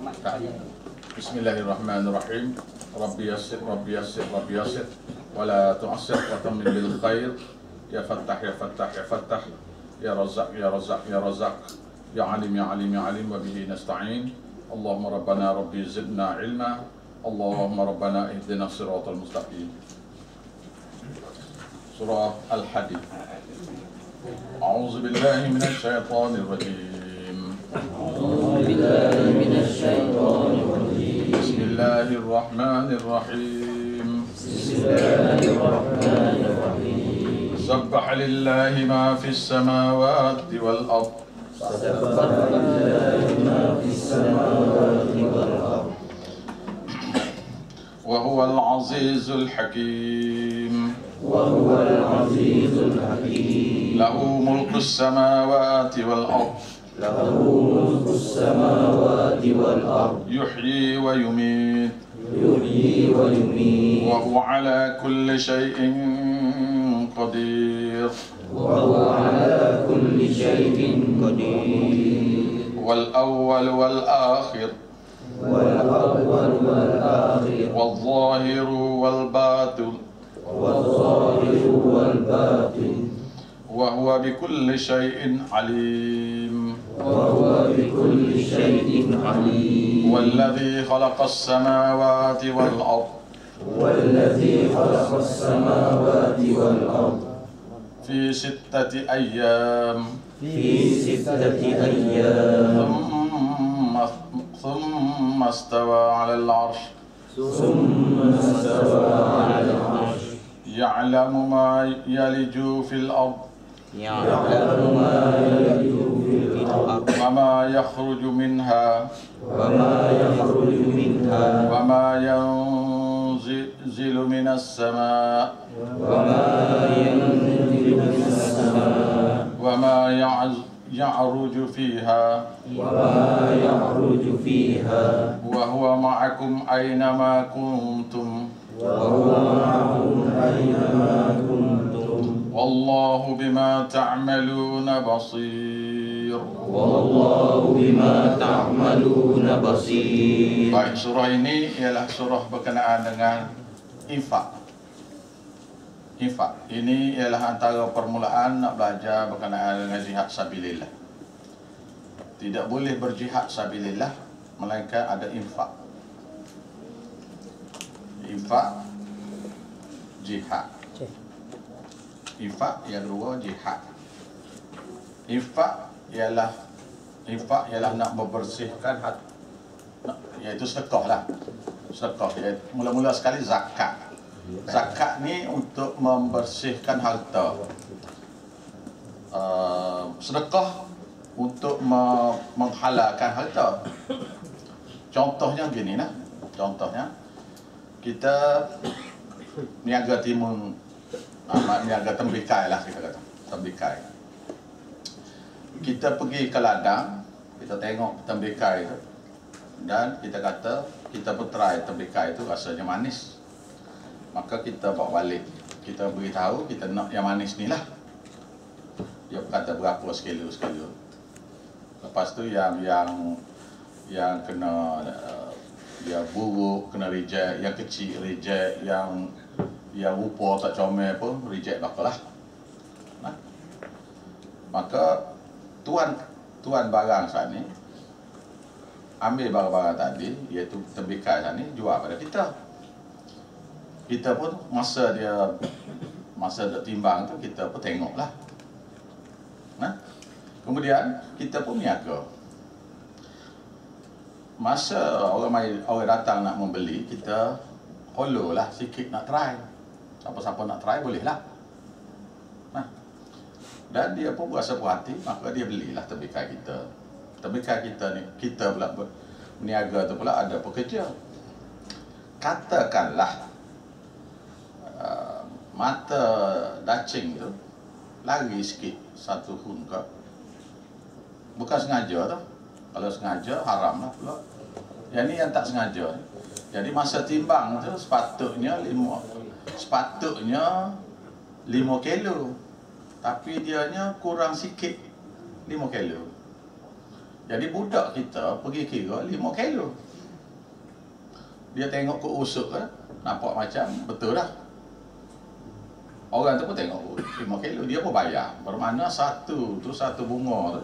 Bismillahirrahmanirrahim. Rabbi yassir, Rabbi yassir, Rabbi yassir, wa la tu'assir wa tammim bil khair. Ya Fattah, ya Fattah, ya Fattah, ya Razzaq, ya Razzaq, ya Razzaq, ya Alim, ya Alim, ya Alim, wa bihi nasta'in. Allahumma Rabbana Rabbi zidna ilma, Allahumma Rabbana ihdina siratal mustaqim. Surah Al-Hadid. A'udzu billahi minasy syaithanir rajim. Bismillahirrahmanirrahim. Sabbaha lillahi ma fis samawati wal ard. Wa huwal azizul hakim. Lahu mulkus samawati wal ard. يحيي ويميت وهو على كل شيء قدير والأول والآخر والظاهر والباطن وهو بكل شيء عليم والذي خلق السماوات والأرض في 6 أيام ثم استوى على العرش يعلم ما يلج في الأرض وما يخرج منها وما ينزل من السماء وما يعرج فيها وهو معكم أينما كنتم والله بما تعملون بصير. Baik, surah ini ialah surah berkenaan dengan infak. Infak ini ialah antara permulaan nak belajar berkenaan dengan jihad sabilillah. Tidak boleh berjihad sabilillah melainkan ada infak. Infak, jihad. Infak yang kedua jihad. Infak ialah nak membersihkan hati, iaitu sedekah lah. Sedekah iaitu mula-mula sekali zakat. Zakat ni untuk membersihkan harta. Sedekah untuk menghalalkan harta. Contohnya begini lah. Contohnya kita niaga timun, niaga tembikai lah kita kata, tembikai. Kita pergi ke ladang, kita tengok tembikai itu, dan kita kata kita bertry tembikai itu rasanya manis, maka kita bawa balik, kita beritahu kita nak yang manis ni lah. Dia kata berapa sekilo. Lepas tu yang kena dia buruk kena reject, yang kecil reject, yang rupa tak comel pun reject bakalah. Nah, maka tuan barang saat ni ambil barang-barang tadi, iaitu tembikai saat ni, jual pada kita. Kita pun masa dia timbang tu kita pun tengoklah. Nah, kemudian kita pun niaga. Masa orang datang nak membeli, kita follow lah sikit, nak try. Siapa-siapa nak try boleh lah. Nah, dan dia pun berasa puas hati, maka dia belilah tembikai kita. Tembikai kita ni, kita pula berniaga tu pula ada pekerja. Katakanlah mata dacing tu lari sikit satu hun ke, bukan sengaja tu. Kalau sengaja haram lah pula. Yang ni yang tak sengaja. Jadi masa timbang tu sepatutnya 5 kilo, tapi dianya kurang sikit 5 kilo. Jadi budak kita pergi kira 5 kilo. Dia tengok ke usuk kan, nampak macam betul dah. Orang tu pun tengok 5 kilo, dia pun bayar. Bermakna satu bunga tu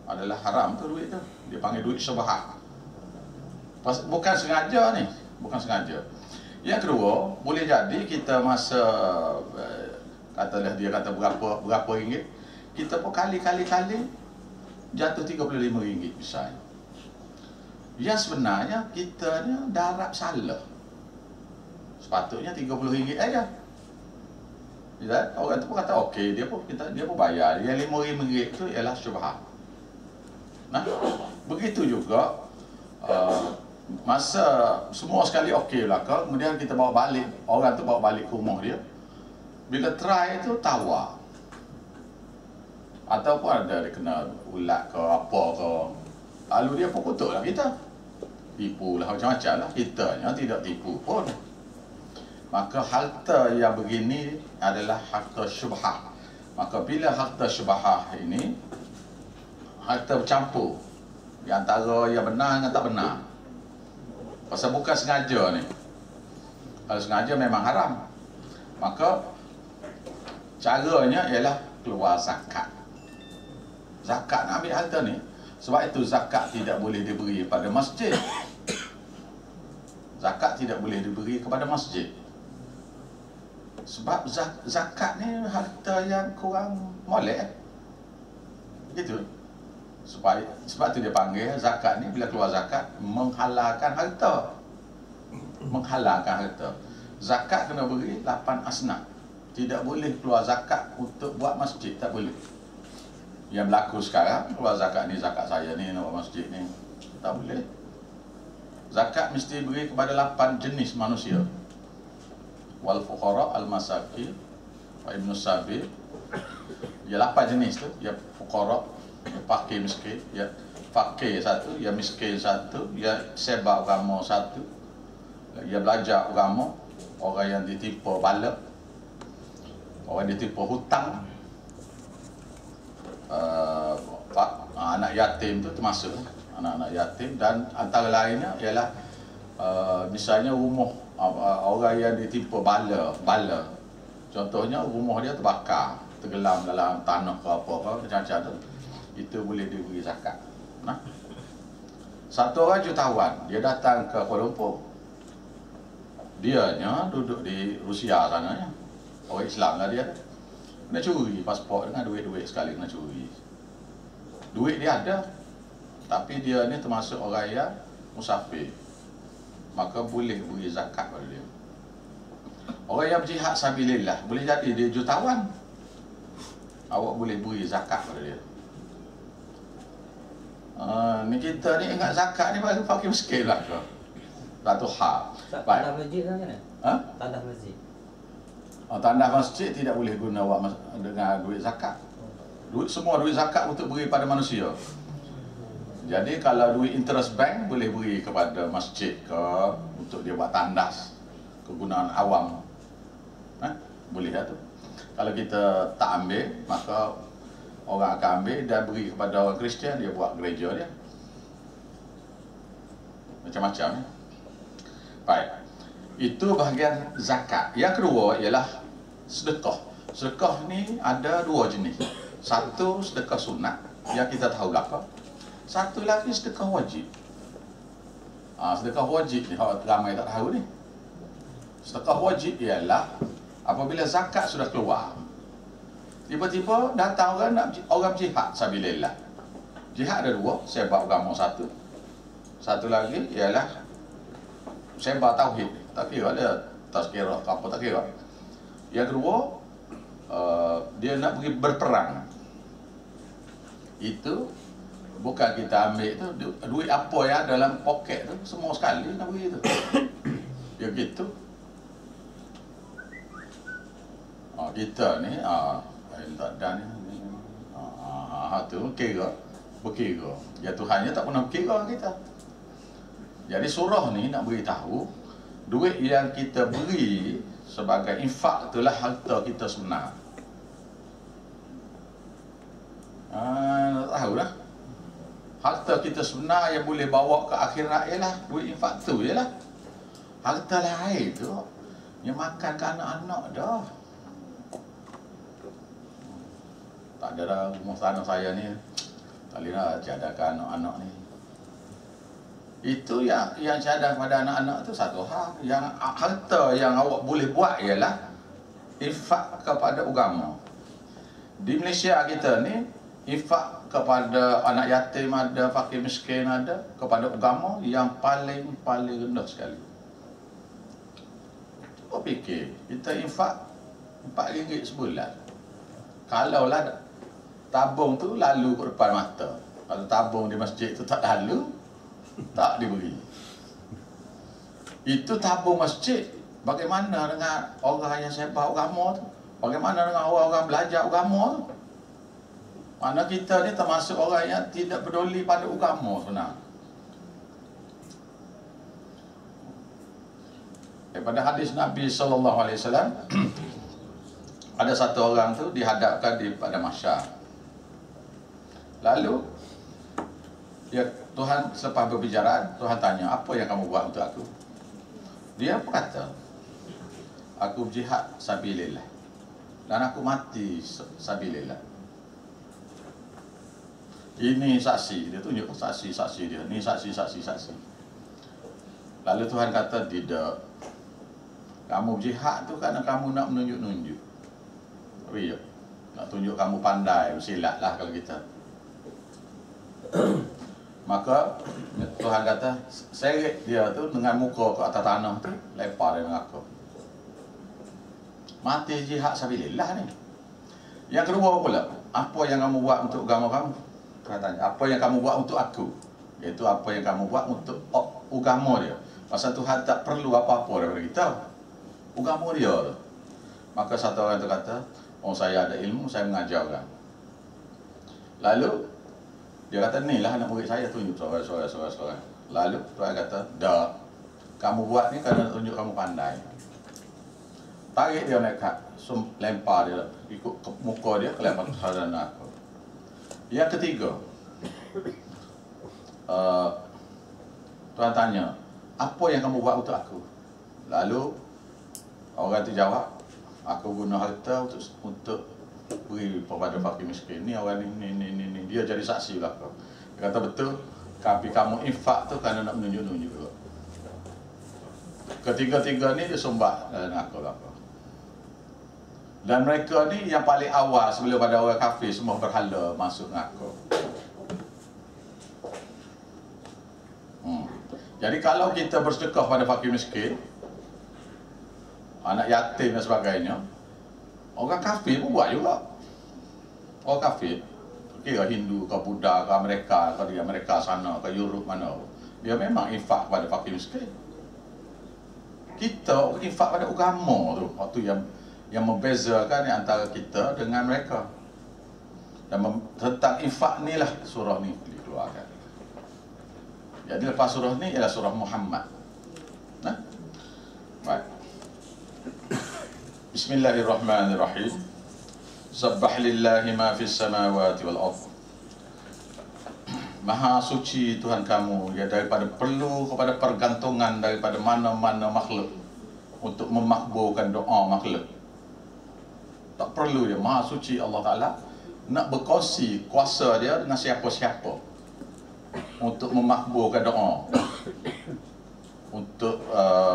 adalah haram tu duit tu. Dia panggil duit syubhat. Bukan sengaja ni, bukan sengaja. Yang kedua, boleh jadi kita masa katalah dia kata berapa ringgit, kita pun kali jatuh RM35 misalnya. Yang sebenarnya kita ni darab salah. Sepatutnya RM30 aja. Ya, orang tu pun kata okey, dia pun bayar. Yang RM5 tu ialah syubhat. Nah, begitu juga masa semua sekali okey lah, kemudian kita bawa balik, orang tu bawa balik ke rumah dia. Bila try tu tawar. Ataupun ada dia kena ulat ke apa ke. Lalu dia pun kutuklah kita. Tipu lah macam-macam lah. Kitanya tidak tipu pun. Maka harta yang begini adalah harta syubhat. Maka bila harta syubhat ini, harta bercampur di antara yang benar dengan tak benar. Pasal bukan sengaja ni. Kalau sengaja memang haram. Maka caranya ialah keluar zakat. Zakat nak ambil harta ni. Sebab itu zakat tidak boleh diberi pada masjid. Zakat tidak boleh diberi kepada masjid. Sebab zakat ni harta yang kurang molek. Gitu. Sebab tu dia panggil zakat ni, bila keluar zakat, menghalalkan harta. Menghalalkan harta. Zakat kena beri 8 asnaf. Tidak boleh keluar zakat untuk buat masjid, tak boleh. Yang berlaku sekarang, keluar zakat ni, zakat saya ni, nak buat masjid ni, tak boleh. Zakat mesti beri kepada 8 jenis manusia. Wal fuqara al masakin wa ibnu sabil. Ya 8 jenis tu, ya fuqara, ya fakir miskin, ya fakir satu, ya miskin satu, ya sebab agama satu, ya belajar agama, orang yang ditimpa bala, orang yang ditimpa hutang, anak yatim tu termasuk anak-anak yatim, dan antara lainnya ialah misalnya rumah orang yang ditimpa bala. Contohnya rumah dia terbakar, tenggelam dalam tanah ke apa macam-macam tu, itu boleh diberi zakat. Nah, satu orang jutawan, dia datang ke Kuala Lumpur, dianya duduk di Rusia sana, orang Islam lah dia, kena curi pasport dengan duit-duit sekali, kena curi. Duit dia ada, tapi dia ni termasuk orang yang musafir, maka boleh beri zakat pada dia. Orang yang berjihad sabilillah, boleh jadi dia jutawan, awak boleh beri zakat pada dia. Ni kita ni ingat zakat ni baru fakir miskin lah ke? Satu hal. Tandah masjid kan? Ha? Tandah masjid. Tandah masjid tidak boleh guna dengan duit zakat. Semua duit zakat untuk beri pada manusia. Jadi kalau duit interest bank boleh beri kepada masjid ke, untuk dia buat tandas, kegunaan awam. Boleh lah tu. Kalau kita tak ambil, maka orang akan ambil dan beri kepada orang Kristian, dia buat gereja dia. Macam-macam. Baik. Itu bahagian zakat. Yang kedua ialah sedekah. Sedekah ni ada 2 jenis. Satu sedekah sunat yang kita tahu apa. Satu lagi sedekah wajib. Sedekah wajib ni ramai tak tahu ni. Sedekah wajib ialah apabila zakat sudah keluar, tiba-tiba datang orang jihad sabilillah. Jihad ada 2, sebar agama satu. Satu lagi ialah sebar tauhid. Tak kira dia tazkirah apa, tak kira. Yang kedua, dia nak pergi berperang. Itu bukan kita ambil tu duit apa yang dalam poket tu, semua sekali nak beri tu. Ya gitu. Kita ni tak ada ni. Tu berkira. Ya Tuhannya tak pernah berkira kita. Jadi surah ni nak beritahu duit yang kita beri sebagai infak itulah harta kita sebenar. Tak tahu lah. Harta kita sebenar yang boleh bawa ke akhirat ialah duit infak tu ialah. Harta lain tu yang makan ke anak-anak dah. Tak ada dah rumah tanah saya ni. Tak boleh lah tiadakan anak-anak ni. Itu yang cadang pada anak-anak tu satu hal. Yang harta yang awak boleh buat ialah infak kepada agama. Di Malaysia kita ni, infak kepada anak yatim ada, fakir miskin ada, kepada agama yang paling rendah sekali. Cuba fikir, kita infak RM4 sebulan. Kalau lah tabung tu lalu ke depan mata. Kalau tabung di masjid tu tak lalu, tak diberi. Itu tabung masjid. Bagaimana dengan orang yang sepak agama tu? Bagaimana dengan orang-orang belajar agama tu? Mana kita ni termasuk orang yang tidak peduli pada agama sebenarnya. Daripada hadis Nabi SAW, ada satu orang tu dihadapkan pada mahsyar. Lalu ya, Tuhan selepas berbicara, Tuhan tanya, apa yang kamu buat untuk aku? Dia berkata, aku berjihad sabilillah dan aku mati sabilillah. Ini saksi, dia tunjuk saksi dia. Ini saksi. Lalu Tuhan kata, tidak. Kamu berjihad tu kerana kamu nak menunjuk-nunjuk. Riak. Nak tunjuk kamu pandai, bersilat lah kalau kita. Maka Tuhan kata, seret dia tu dengan muka ke atas tanah tu, lempar dia dengan aku. Mati jihad sabilillah ni. Yang kedua pula, apa yang kamu buat untuk agama kamu? Katanya, apa yang kamu buat untuk aku? Iaitu apa yang kamu buat untuk agama dia. Pasal Tuhan tak perlu apa-apa daripada kita. Agama dia tu. Maka satu orang tu kata, oh saya ada ilmu, saya mengajar orang. Lalu dia kata, ni lah anak murid saya, tunjuk soal. Lalu Tuhan kata, dah, kamu buat ni kerana tunjuk kamu pandai. Tarik dia naik kat, lempar dia, ikut ke muka dia, kelempar ke sarana aku. Yang ketiga, Tuhan tanya, apa yang kamu buat untuk aku? Lalu orang tu jawab, aku guna harta untuk beri kepada fakir miskin. Ni orang ni dia jadi saksi belakang. Dia kata betul, tapi kamu infak tu kerana nak menunjuk-nunjuk juga. Ketiga-tiga ni dia sumbat dengan aku belakang. Dan mereka ni yang paling awal sebelum pada orang kafir semua berhala masuk ngaku. Jadi kalau kita bersedekah pada fakir miskin, anak yatim dan sebagainya, orang kafir pun buat juga. Orang kafir, kira Hindu ke Buddha ke Amerika, ke Amerika sana, ke Europe mana, dia memang infak pada fakir miskin. Kita infak pada agama tu, waktu yang membezakan antara kita dengan mereka. Dan tentang infak ni lah surah ni dikeluarkan. Jadi lepas surah ni ialah surah Muhammad. Nah, baik. Bismillahirrahmanirrahim. Sabbah lillahi ma fis samawati wal ardh. Maha suci Tuhan kamu, ya, daripada perlu kepada pergantungan daripada mana-mana makhluk untuk memakbulkan doa makhluk. Tak perlu dia, maha suci Allah Ta'ala nak berkongsi kuasa dia dengan siapa-siapa untuk memakbulkan doa, untuk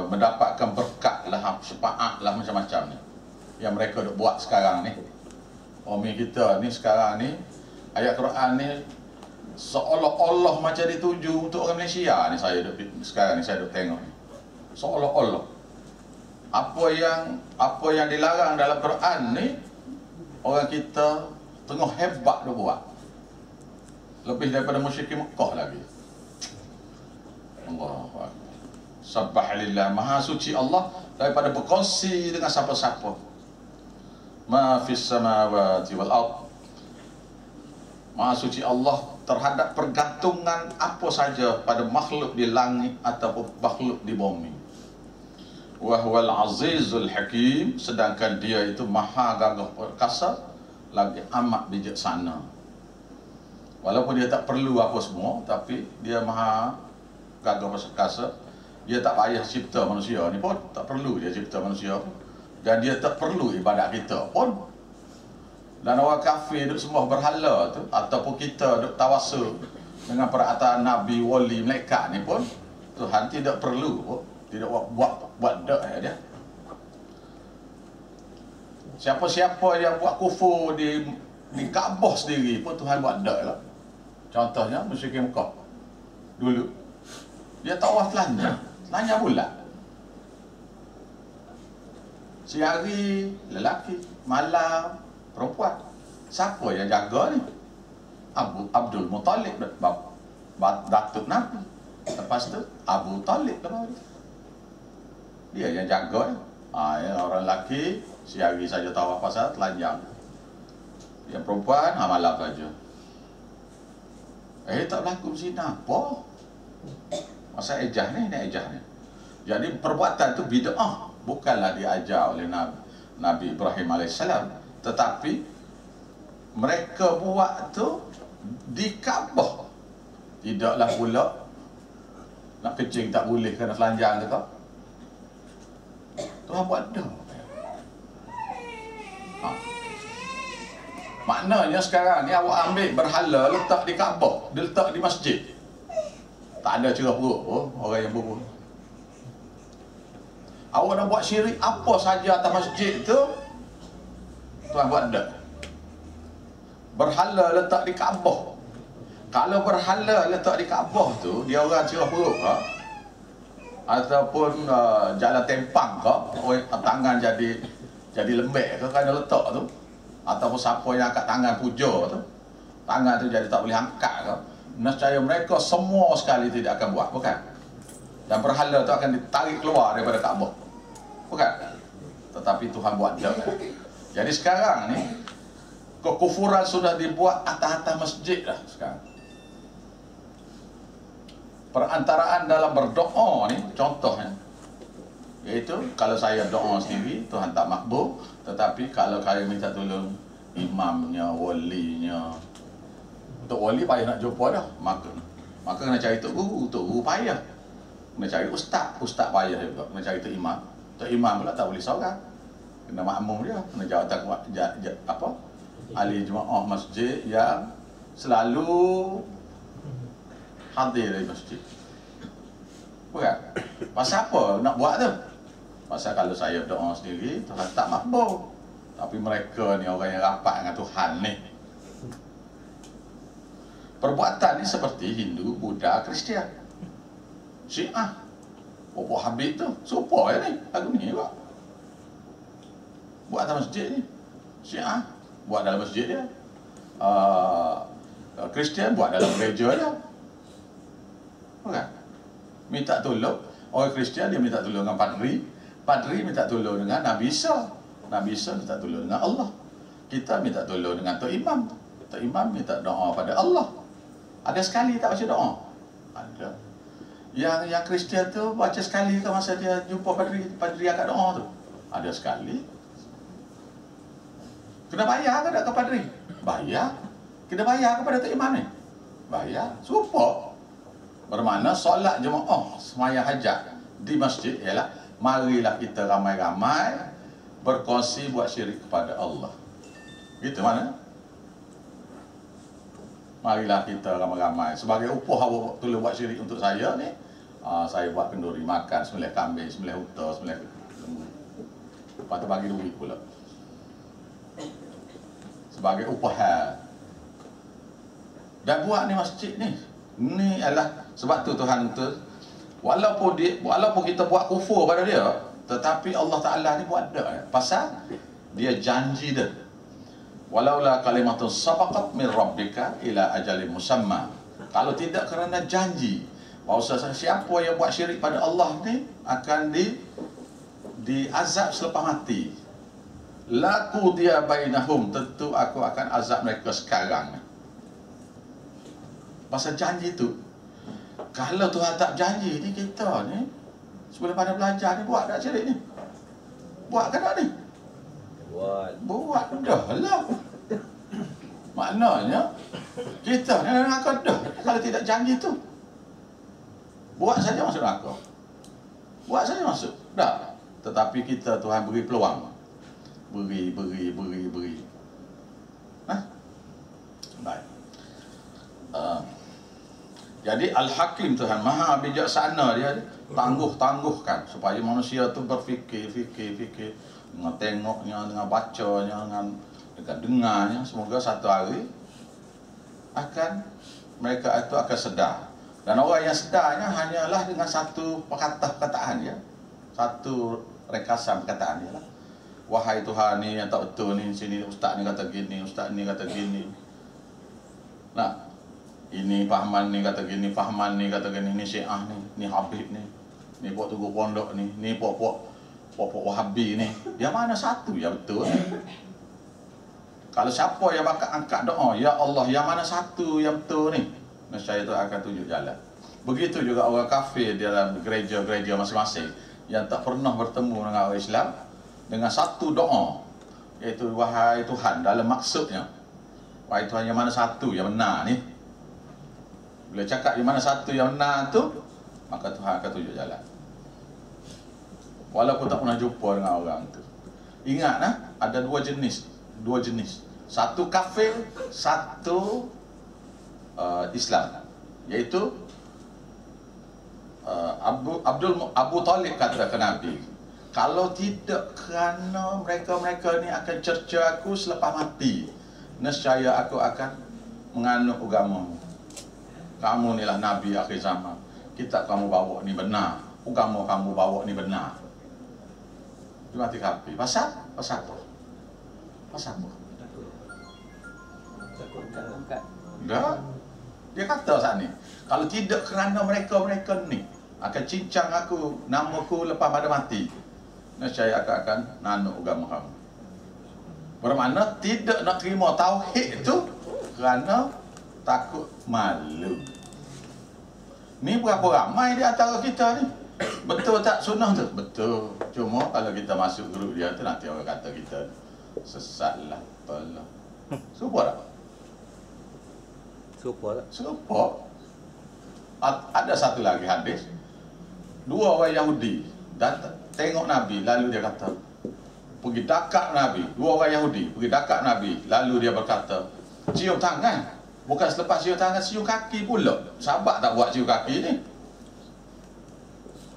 mendapatkan berkat lah, syafaat lah, macam-macam ni yang mereka duk buat sekarang ni. Umi kita ni sekarang ni, ayat Quran ni seolah-olah macam dituju untuk orang Malaysia ni. Sekarang ni saya duk tengok ni, seolah-olah apa yang dilarang dalam Quran ni, orang kita tengah hebat dia buat, lebih daripada musyrikin Mekah lagi. Allahu Akbar. Sabbah lillah, maha suci Allah daripada berkongsi dengan siapa-siapa. Ma fis samawati wal ard, maha suci Allah terhadap pergantungan apa saja pada makhluk di langit ataupun makhluk di bumi. Wa huwal azizul hakim, sedangkan dia itu maha gagah perkasa lagi amat bijaksana. Walaupun dia tak perlu apa semua, tapi dia maha gagah perkasa. Dia tak payah cipta manusia ni pun, tak perlu dia cipta manusia pun. Dan dia tak perlu ibadat kita pun. Dan orang kafir duk sembah berhala tu, ataupun kita duk tawasul dengan perkataan Nabi, Wali, Malaikat ni pun, Tuhan tidak perlu pun. Tidak buat dak dia. Siapa-siapa yang buat kufur di Kaabah sendiri pun Tuhan buat dak lah. Contohnya musyrikin Mekah dulu, dia tawaf telanjang pula. Siang lelaki, malam perempuan. Siapa yang jaga ni? Abdul Muttalib, datuk Nabi. Lepas tu Abu Talib lepas tu. Dia yang jaga. Ya, orang lelaki sehari saja tawaf pasal telanjang. Yang perempuan malam saja. Tak berlaku zina apa? Masa ejah ni ejah ni. Jadi perbuatan tu bid'ah, bukanlah diajar oleh Nabi Ibrahim AS, tetapi mereka buat tu di Kaabah. Tidaklah pula nak kencing tak boleh kerana telanjang tu kau. Tuhan buat dah. Maknanya sekarang ni awak ambil berhala letak di Kaabah, dia letak di masjid. Tak ada cerah perut orang yang buruk. Awak nak buat syirik apa saja atas masjid tu, Tuhan buat dah. Berhala letak di Kaabah. Kalau berhala letak di Kaabah tu, dia orang cerah perut ataupun jalan tempang tangan jadi lembek kerana letak tu, ataupun siapa yang angkat tangan puja tu, tangan tu jadi tak boleh angkat nescaya mereka semua sekali tidak akan buat, bukan? Dan berhala tu akan ditarik keluar daripada Kaabah, bukan? Tetapi Tuhan buat dia. Jadi sekarang ni kekufuran sudah dibuat atas-atas masjid dah sekarang. Perantaraan dalam berdoa ni contohnya, iaitu kalau saya doa sendiri Tuhan tak makbul, tetapi kalau saya minta tolong imamnya, walinya. Untuk wali payah nak jumpa dah, maka kena cari tok guru payah. Kena cari ustaz payah juga. Kena cari tok imam pula tak boleh seorang, kena makmum dia, kena jawatan ahli jemaah masjid yang selalu hadir di masjid. Bukan? Pasal apa nak buat tu? Pasal kalau saya doa sendiri Tuhan tak makbul. Tapi mereka ni orang yang rapat dengan Tuhan ni. Perbuatan ni seperti Hindu, Buddha, Kristian, Syiah. Apa Habib tu? Serupa ni lagu ni juga. Buat atas masjid ni. Syiah buat dalam masjid dia. Kristian buat dalam gereja dia. Bukan? Minta tolong. Orang Kristian dia minta tolong dengan padri minta tolong dengan Nabi Isa minta tolong dengan Allah. Kita minta tolong dengan Tok Imam minta doa pada Allah. Ada sekali tak baca doa? Ada. Yang Kristian tu baca sekali ke masa dia jumpa padri angkat doa tu? Ada sekali. Kena bayar ke tak ke padri? Bayar. Kena bayar kepada Tok Imam ni? Bayar. Serupa. Bermakna solat jemaah sembahyang hajat di masjid ialah marilah kita ramai-ramai berkongsi buat syirik kepada Allah. Gitu mana? Marilah kita ramai-ramai sebagai upah awak tolong buat syirik untuk saya ni. Saya buat kenduri makan, sembelih kambing, sembelih unta, sembelih lembu. Lepas tu bagi duit pula sebagai upah. Dan buat ni masjid ni adalah sebab tu Tuhan tu walaupun kita buat kufur pada dia, tetapi Allah Ta'ala ni buat dak pasal dia janji dia. Walaula kalimatun sabaqat min rabbika ila ajalin musamma. Kalau tidak kerana janji bahawa siapa yang buat syirik pada Allah ni akan diazab selepas mati. Laku dia bainahum, tentu aku akan azab mereka sekarang. Pasal janji tu. Kalau Tuhan tak janji ni, kita ni sebelum pada belajar ni buat tak syirik ni? Buat ke tak ni? Buat dah lah. Maknanya kita ni neraka dah kalau tidak janji tu. Buat saja masuk neraka. Buat saja masuk. Dah. Tetapi kita Tuhan beri peluang. Beri. Baik. Jadi Al-Hakim Tuhan Maha bijaksana, dia tangguhkan supaya manusia tu berfikir, dengan tengoknya, dengan bacanya, dengan dengarnya. Semoga satu hari mereka itu akan sedar. Dan orang yang sedarnya hanyalah dengan satu perkataan ya. Satu rekasan perkataan dia lah. Wahai Tuhan ni yang tak betul ni, sini ustaz ni kata gini, ustaz ni kata gini. Nah, ini Fahman ni kata gini, Fahman ni kata gini, ni Syiah ni Habib ni Pok Tugu Pondok ni Pok Wahabi ni. Yang mana satu yang betul? Kalau siapa yang bakal angkat doa, ya Allah, yang mana satu yang betul ni? Nescaya itu akan tunjuk jalan. Begitu juga orang kafir dalam gereja-gereja masing-masing yang tak pernah bertemu dengan orang Islam dengan satu doa, iaitu wahai Tuhan, dalam maksudnya wahai Tuhan, yang mana satu yang benar ni. Bila cakap yang mana satu yang benar tu, maka Tuhan akan tunjuk jalan. Walaupun tak pernah jumpa dengan orang tu. Ingat ada dua jenis. Satu kafir, satu Islam. Iaitu Abu Talib kata ke Nabi, kalau tidak kerana mereka ni akan cerca aku selepas mati, nescaya aku akan menganut agamamu. Kamu ni lah Nabi akhir zaman. Kitab kamu bawa ni benar, agama kamu bawa ni benar. Dia mati kafir. Pasal apa? Dah. Dia kata saat ni, kalau tidak kerana mereka ni akan cincang aku, namaku lepas pada mati, nescaya aku akan nanuk agama kamu. Bermakna tidak nak terima tauhid itu kerana takut malu. Ni berapa ramai di antara kita ni? Betul tak sunnah tu? Betul. Cuma kalau kita masuk grup dia tu, nanti orang kata kita sesat lah, apalah. Serupa tak? Serupa. Ada satu lagi hadis. Dua orang Yahudi datang tengok Nabi, lalu dia kata, pergi dekat Nabi. Dua orang Yahudi pergi dekat Nabi, lalu dia berkata, cium tangan. Bukan selepas cium tangan, cium kaki pula. Sahabat tak buat cium kaki ni.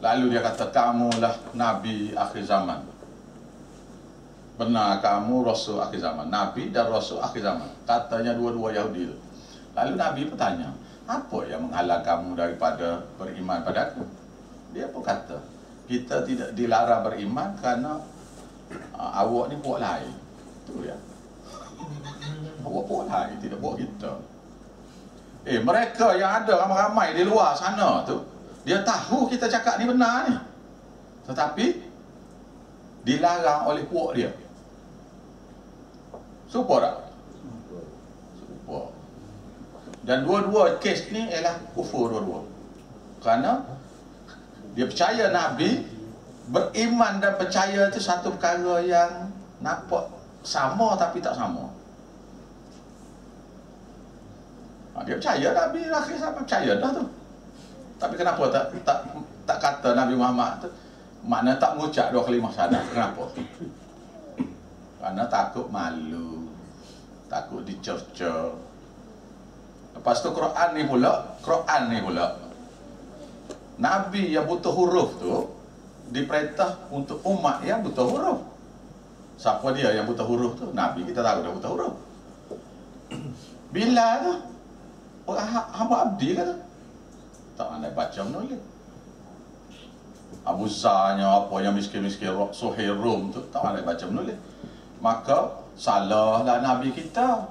Lalu dia kata, kamulah Nabi akhir zaman. Benar, kamu Rasul akhir zaman. Nabi dan Rasul akhir zaman. Katanya dua-dua Yahudi itu. Lalu Nabi bertanya, apa yang menghalang kamu daripada beriman padaku? Dia pun kata, kita tidak dilarang beriman kerana awak ni buat lain. Itu ya. Awak buat lain, tidak buat kita. Mereka yang ada ramai-ramai di luar sana tu, dia tahu kita cakap ni benar ni, tetapi dilarang oleh puak dia. Serupa tak? Serupa. Dan dua-dua kes ni ialah kufur dua-dua. Kerana dia percaya Nabi, beriman dan percaya itu satu perkara yang nampak sama tapi tak sama. Dia percaya Nabi akhir zaman, percaya dah tu. Tapi kenapa tak kata Nabi Muhammad tu, makna tak mengucap dua kalimah syahadat? Kenapa? Kerana takut malu, takut dicerca. Lepas tu Quran ni pula Nabi yang butuh huruf tu diperintah untuk umat yang butuh huruf. Siapa dia yang butuh huruf tu? Nabi, kita tahu dia butuh huruf. Bila tu hamba abdi kata tak pandai baca menulis. Abu Zarnya apa yang miskin-miskin Suhail Rum tu tak pandai baca menulis. Maka salahlah Nabi kita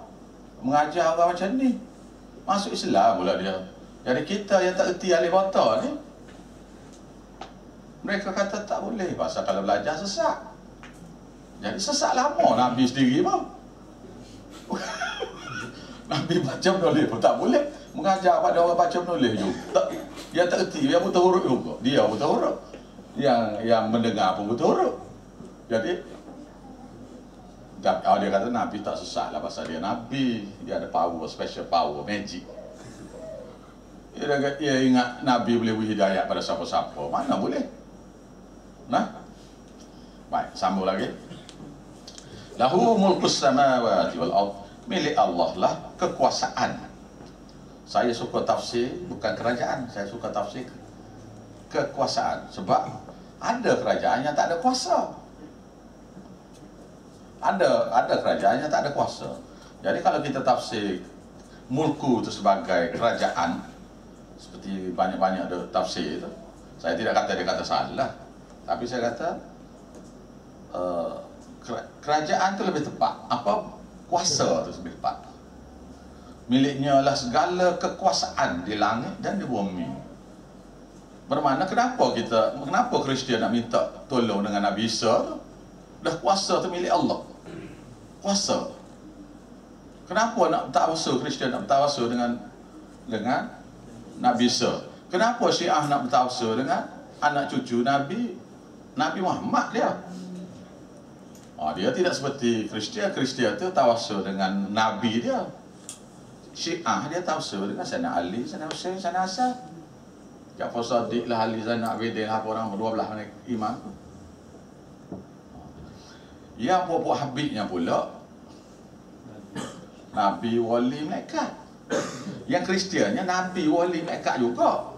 mengajar orang macam ni. Masuk Islam pula dia. Jadi kita yang tak erti alif bata ni, mereka kata tak boleh pasal kalau belajar sesat. Jadi sesat lama Nabi sendiri pun. Nabi baca menulis pun tak boleh. Mengajar pada orang baca menulis juga. Dia tak erti, dia buta huruf juga. Dia buta huruf. Yang mendengar pun buta huruf. Jadi Dia kata Nabi tak sesat lah pasal dia Nabi. Dia ada power, special power, magic. Dia ingat Nabi boleh beri hidayat pada siapa-siapa. Mana boleh? Nah, baik, sambung lagi. Lahu mulkus samawati wal ard. Milik Allah lah kekuasaan. Saya suka tafsir bukan kerajaan, saya suka tafsir kekuasaan. Sebab ada kerajaan yang tak ada kuasa. Ada kerajaan yang tak ada kuasa. Jadi kalau kita tafsir mulku itu sebagai kerajaan, seperti banyak-banyak ada tafsir itu, saya tidak kata dia kata salah, tapi saya kata kerajaan itu lebih tepat. Apa? Kuasa itu lebih tepat. Miliknya lah segala kekuasaan di langit dan di bumi. Bermakna kenapa Kristian nak minta tolong dengan Nabi Isa tu? Dah kuasa tu milik Allah. Kuasa. Kenapa nak bertawassul Kristian nak bertawassul dengan Nabi Isa? Kenapa Syiah nak bertawassul dengan anak cucu Nabi Muhammad dia? Dia tidak seperti Kristian. Kristian tu tawassul dengan Nabi dia. Syiah dia tawassul dengan Sayyidina Ali, Sayyidina Hussein, Sayyidina Hasan. Ja'far Shadiq lah, Ali Zainal Abidin lah, orang 12 imam. Yang puak-puak Habibnya pula Nabi wali malaikat. Yang Kristiannya Nabi wali malaikat juga.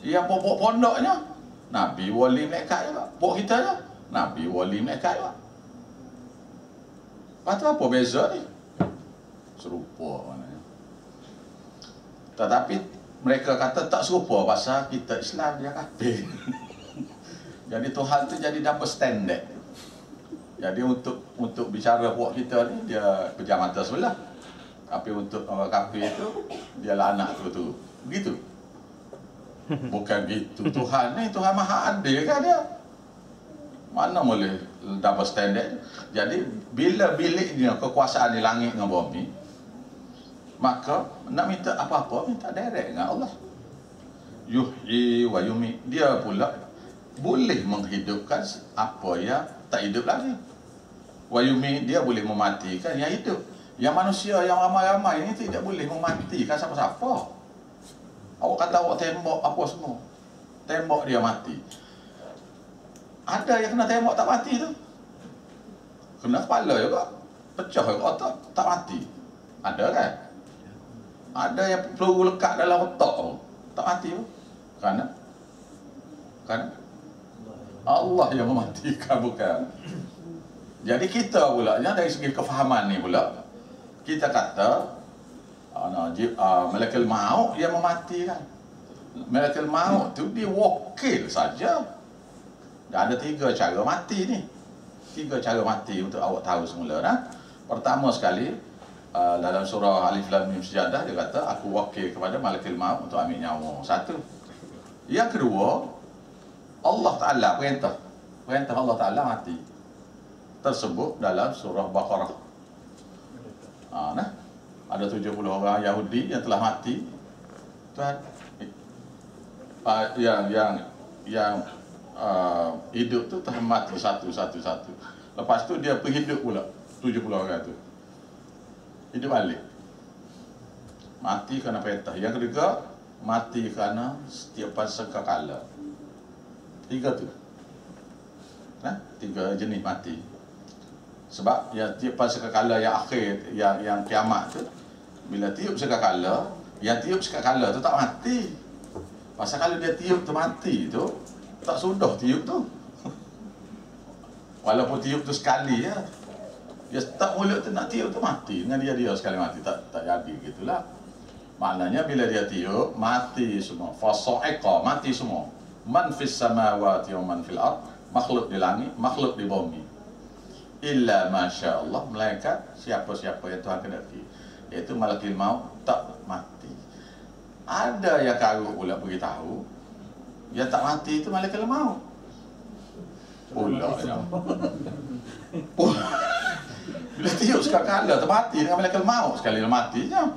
Yang puak-puak pondoknya Nabi wali malaikat juga. Puak kita je Nabi wali malaikat juga. Lepas tu apa beza ni? Serupa maknanya. Tetapi mereka kata tak serupa pasal kita Islam dia kafir. Jadi Tuhan tu jadi double standard. Jadi untuk bicara puak kita ni dia pejam mata sebelah. Tapi untuk orang kafir tu dia anak tu. Begitu. Bukan gitu. Tuhan ni Tuhan Maha Adil kan dia. Mana boleh double standard. Jadi bila biliknya kekuasaan di langit dengan bumi, maka nak minta apa-apa minta direct dengan Allah. Yuhyi wa yumit. Dia pula boleh menghidupkan apa yang tak hidup lagi. Wa yumit, dia boleh mematikan yang hidup. Yang manusia yang ramai-ramai ini tidak boleh mematikan siapa-siapa. Awak kata awak tembak apa semua, tembak dia mati. Ada yang kena tembak tak mati tu, kena kepala juga, pecah juga otak tak mati. Ada kan? Ada yang peluru lekat dalam otak tu tak mati tu. Kerana Allah yang mematikan, bukan. Jadi kita pula dari segi kefahaman ni pula kita kata malaikat maut yang mematikan. Malaikat maut tu dia wakil saja. Dan ada 3 cara mati ni. 3 cara mati untuk awak tahu semula dah. Pertama sekali dalam surah Alif Lam Mim Sajadah dia kata aku wakil kepada malaikat maut untuk ambil nyawa. Satu. Yang kedua, Allah Ta'ala perintah Allah Ta'ala mati tersebut dalam surah Baqarah. Ada 70 orang Yahudi yang telah mati. Tuhan yang hidup tu telah mati satu. Lepas tu dia berhidup pula 70 orang tu. Hidup balik. Mati kerana perintah. Yang ketiga, mati kerana setiapan sengkakala. 3 tu. 3 jenis mati. Sebab yang tiupan sekakala yang akhir, yang kiamat tu, bila tiup sekakala, yang tiup sekakala tu tak mati. Pasal kalau dia tiup tu mati tu, tak sudah tiup tu. Walaupun tiup tu sekali ya, dia tak mulut tu nak tiup tu mati. Dengan dia sekali mati, tak jadi gitulah. Maknanya bila dia tiup, mati semua. Fasa'iqa, mati semua. Man fis samawati wa man fil ard, makhluk di langit, makhluk di bumi. Illa masya Allah, melainkan siapa-siapa yang Tuhan kehendaki, iaitu malakul maut tak mati. Ada yang karut pula beritahu yang tak mati itu malakul maut pula. Bila tiup sekali termati dengan malakul maut sekali matinya.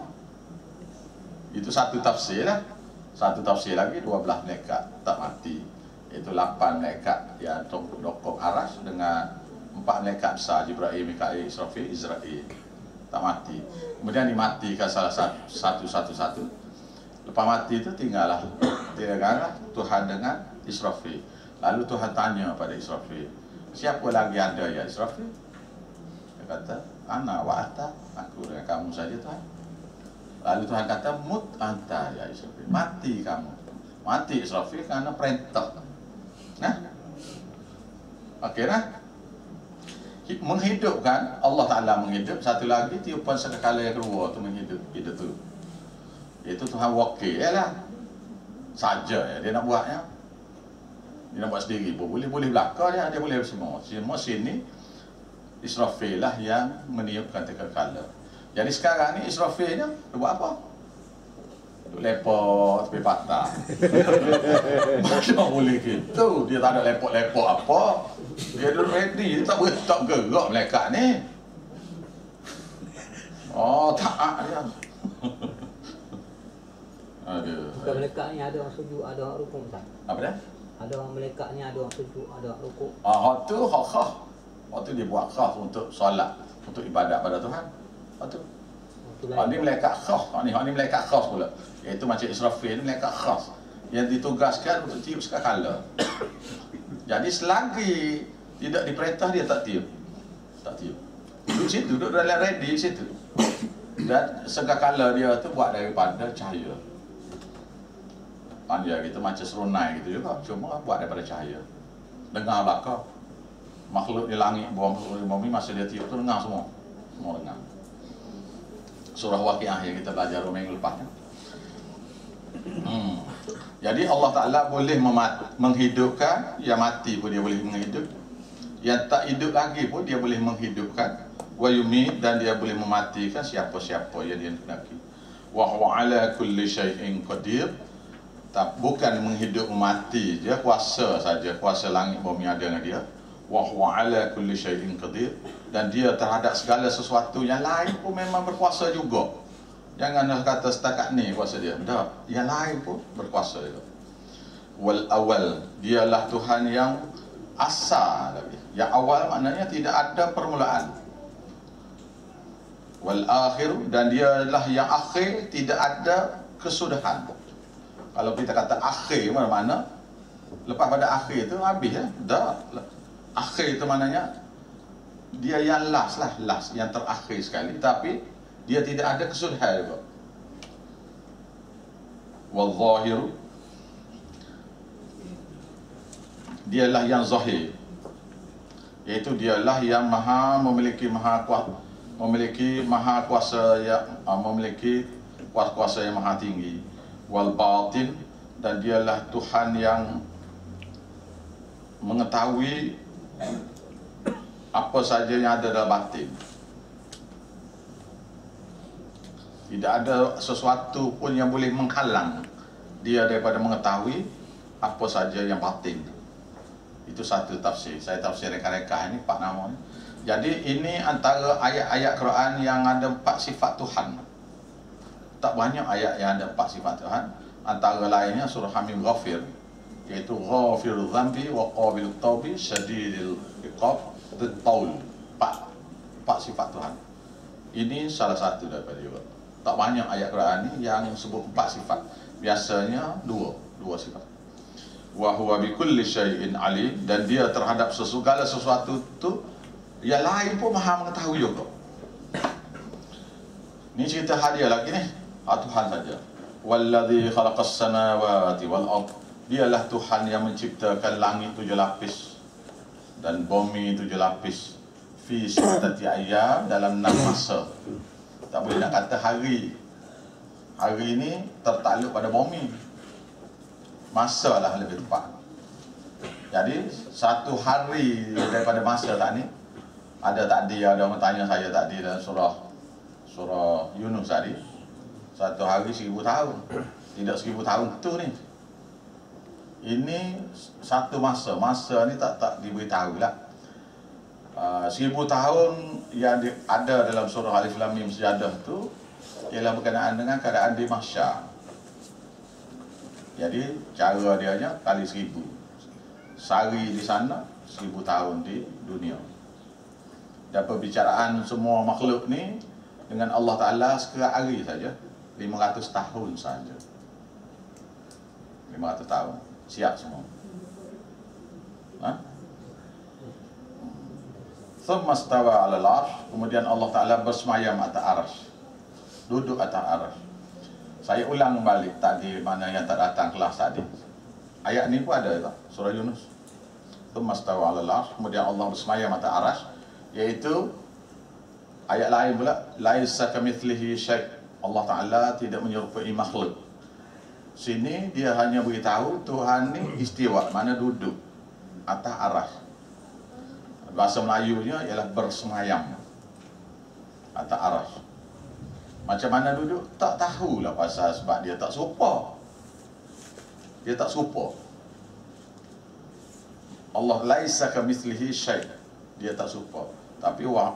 Itu satu tafsir lah. Satu tafsir lagi 12 malaikat tak mati, iaitu 8 malaikat yang dokong aras dengan 4 malaikat besar, Jibril, Mikail, Israfil, Israel. Tak mati. Kemudian dimatikan salah satu. Lepas mati itu tinggallah Tuhan dengan Israfil. Lalu Tuhan tanya pada Israfil, siapa lagi ada ya Israfil? Dia kata, ana wa anta, aku dengan kamu saja Tuhan. Lalu Tuhan kata, mut anta ya Israfil, mati kamu. Mati Israfil kerana perintah. Nah, okey nah. Menghidupkan, Allah Ta'ala menghidup. Satu lagi tiupan sekali yang kedua tu menghidup hidup tu, iaitu Tuhan wakil lah saja ya, dia nak buatnya, dia nak buat sendiri pun boleh belakang dia boleh semua sini Israfil lah yang meniupkan tekakala. Jadi sekarang ni Israfilnya dia buat apa? Duk lepok tepi patah. Mana boleh gitu, dia tak ada lepok-lepok apa. Dia duduk ready, dia tak gerak malaikat ni. Oh, tak dia. Aduh. Bukan malaikat ni ada orang sujud, ada orang rukuk tak? Apa dia? Ada orang malaikat ni ada orang sujud, ada orang rukuk. Tu khas. Waktu dia buat khas untuk solat, untuk ibadat pada Tuhan. Waktu ni malaikat khas, ni malaikat khas pula. Iaitu macam Israfil ni malaikat khas yang ditugaskan untuk tiup sekakala. Jadi selagi tidak diperintah dia tak tiup. Duduk situ, duduk dalam ready situ. Dan sekakala dia tu buat daripada cahaya. Dia gitu macam serunai gitu juga, cuma buat daripada cahaya. Dengar belakang. Makhluk di langit, makhluk di bumi, masa dia tiup tu dengar semua. Semua dengar. Surah Waqiah yang kita belajar minggu lepas. Jadi Allah Ta'ala boleh menghidupkan, yang mati pun dia boleh menghidup, yang tak hidup lagi pun dia boleh menghidupkan. Wa yumit, dan dia boleh mematikan siapa-siapa yang dia hendak. Wa huwa ala kulli syai'in qadir. Bukan menghidup mati je, kuasa saja, kuasa langit bumi ada dengan dia. Wa huwa ala kulli syai'in qadir, dan dia terhadap segala sesuatu yang lain pun memang berkuasa juga. Janganlah kata setakat ni kuasa dia. Tak, yang lain pun berkuasa juga. Wal awal, dialah Tuhan yang asal lagi. Yang awal maknanya tidak ada permulaan. Wal akhir, dan dialah yang akhir, tidak ada kesudahan. Kalau kita kata akhir mana? Lepas pada akhir tu habis ya? Dah. Akhir itu maknanya dia yang last, yang terakhir sekali, tapi dia tidak ada kesudahan juga. Wal zahiru, dialah yang zahir, iaitu dialah yang memiliki kuasa yang maha tinggi. Wal batin, dan dialah Tuhan yang mengetahui apa saja yang ada dalam batin. Tidak ada sesuatu pun yang boleh menghalang dia daripada mengetahui apa saja yang batin. Itu satu tafsir. Saya tafsir reka-reka ini 4 nama ni. Jadi ini antara ayat-ayat Quran yang ada 4 sifat Tuhan. Tak banyak ayat yang ada 4 sifat Tuhan. Antara lainnya surah Hamim Ghafir, iaitu Ghafirul Dhanbi wa Qabilut Taubi Syadidil Iqab Taul. 4 sifat Tuhan. Ini salah satu daripada juga. Tak banyak ayat Quran ni yang sebut 4 sifat. Biasanya 2 sifat. Wa huwa bikulli syai'in alim, dan dia terhadap segala sesuatu tu yang lain pun maha mengetahui juga. Ni cerita hadiah lagi ni. Tuhan saja. Wallazi khalaqas samawati wal ard, dialah Tuhan yang menciptakan langit 7 lapis dan bumi 7 lapis. Fi sittati ayyam, dalam 6 masa. Tak boleh nak kata hari. Hari ni tertakluk pada bumi. Masa lah lebih tepat. Jadi 1 hari daripada masa tak ni, ada orang tanya saya tadi dalam surah Yunus tadi, 1 hari 1000 tahun. Tidak 1000 tahun tu ni. Ini 1 masa. Masa ni tak diberitahu lah. 1000 tahun yang ada dalam surah Alif Lam Mim Sajadah tu ialah berkenaan dengan keadaan di mahsyar. Jadi cara dia nya kali 1000. Sehari di sana, 1000 tahun di dunia. Dan perbicaraan semua makhluk ni dengan Allah Ta'ala sekerat hari saja, 500 tahun saja. 500 tahun siap semua. Thumma stawa 'alal 'arsy, kemudian Allah Ta'ala bersemayam atas arsy, duduk atas arsy. Saya ulang balik tadi mana yang tak datang kelas tadi. Ayat ni pun ada tak? Surah Yunus. Thumma stawa 'alal 'arsy, kemudian Allah bersemayam atas arsy, iaitu ayat lain pula, laisa kamitslihi syai'. Allah Ta'ala tidak menyerupai makhluk. Sini dia hanya beritahu Tuhan ni istiwa, mana duduk atas arsy. Bahasa Melayunya ialah bersemayam atas arsy. Macam mana duduk? Tak tahulah pasal, sebab dia tak serupa. Dia tak serupa. Allah laisa kamitslihi syai'. Dia tak serupa. Tapi wa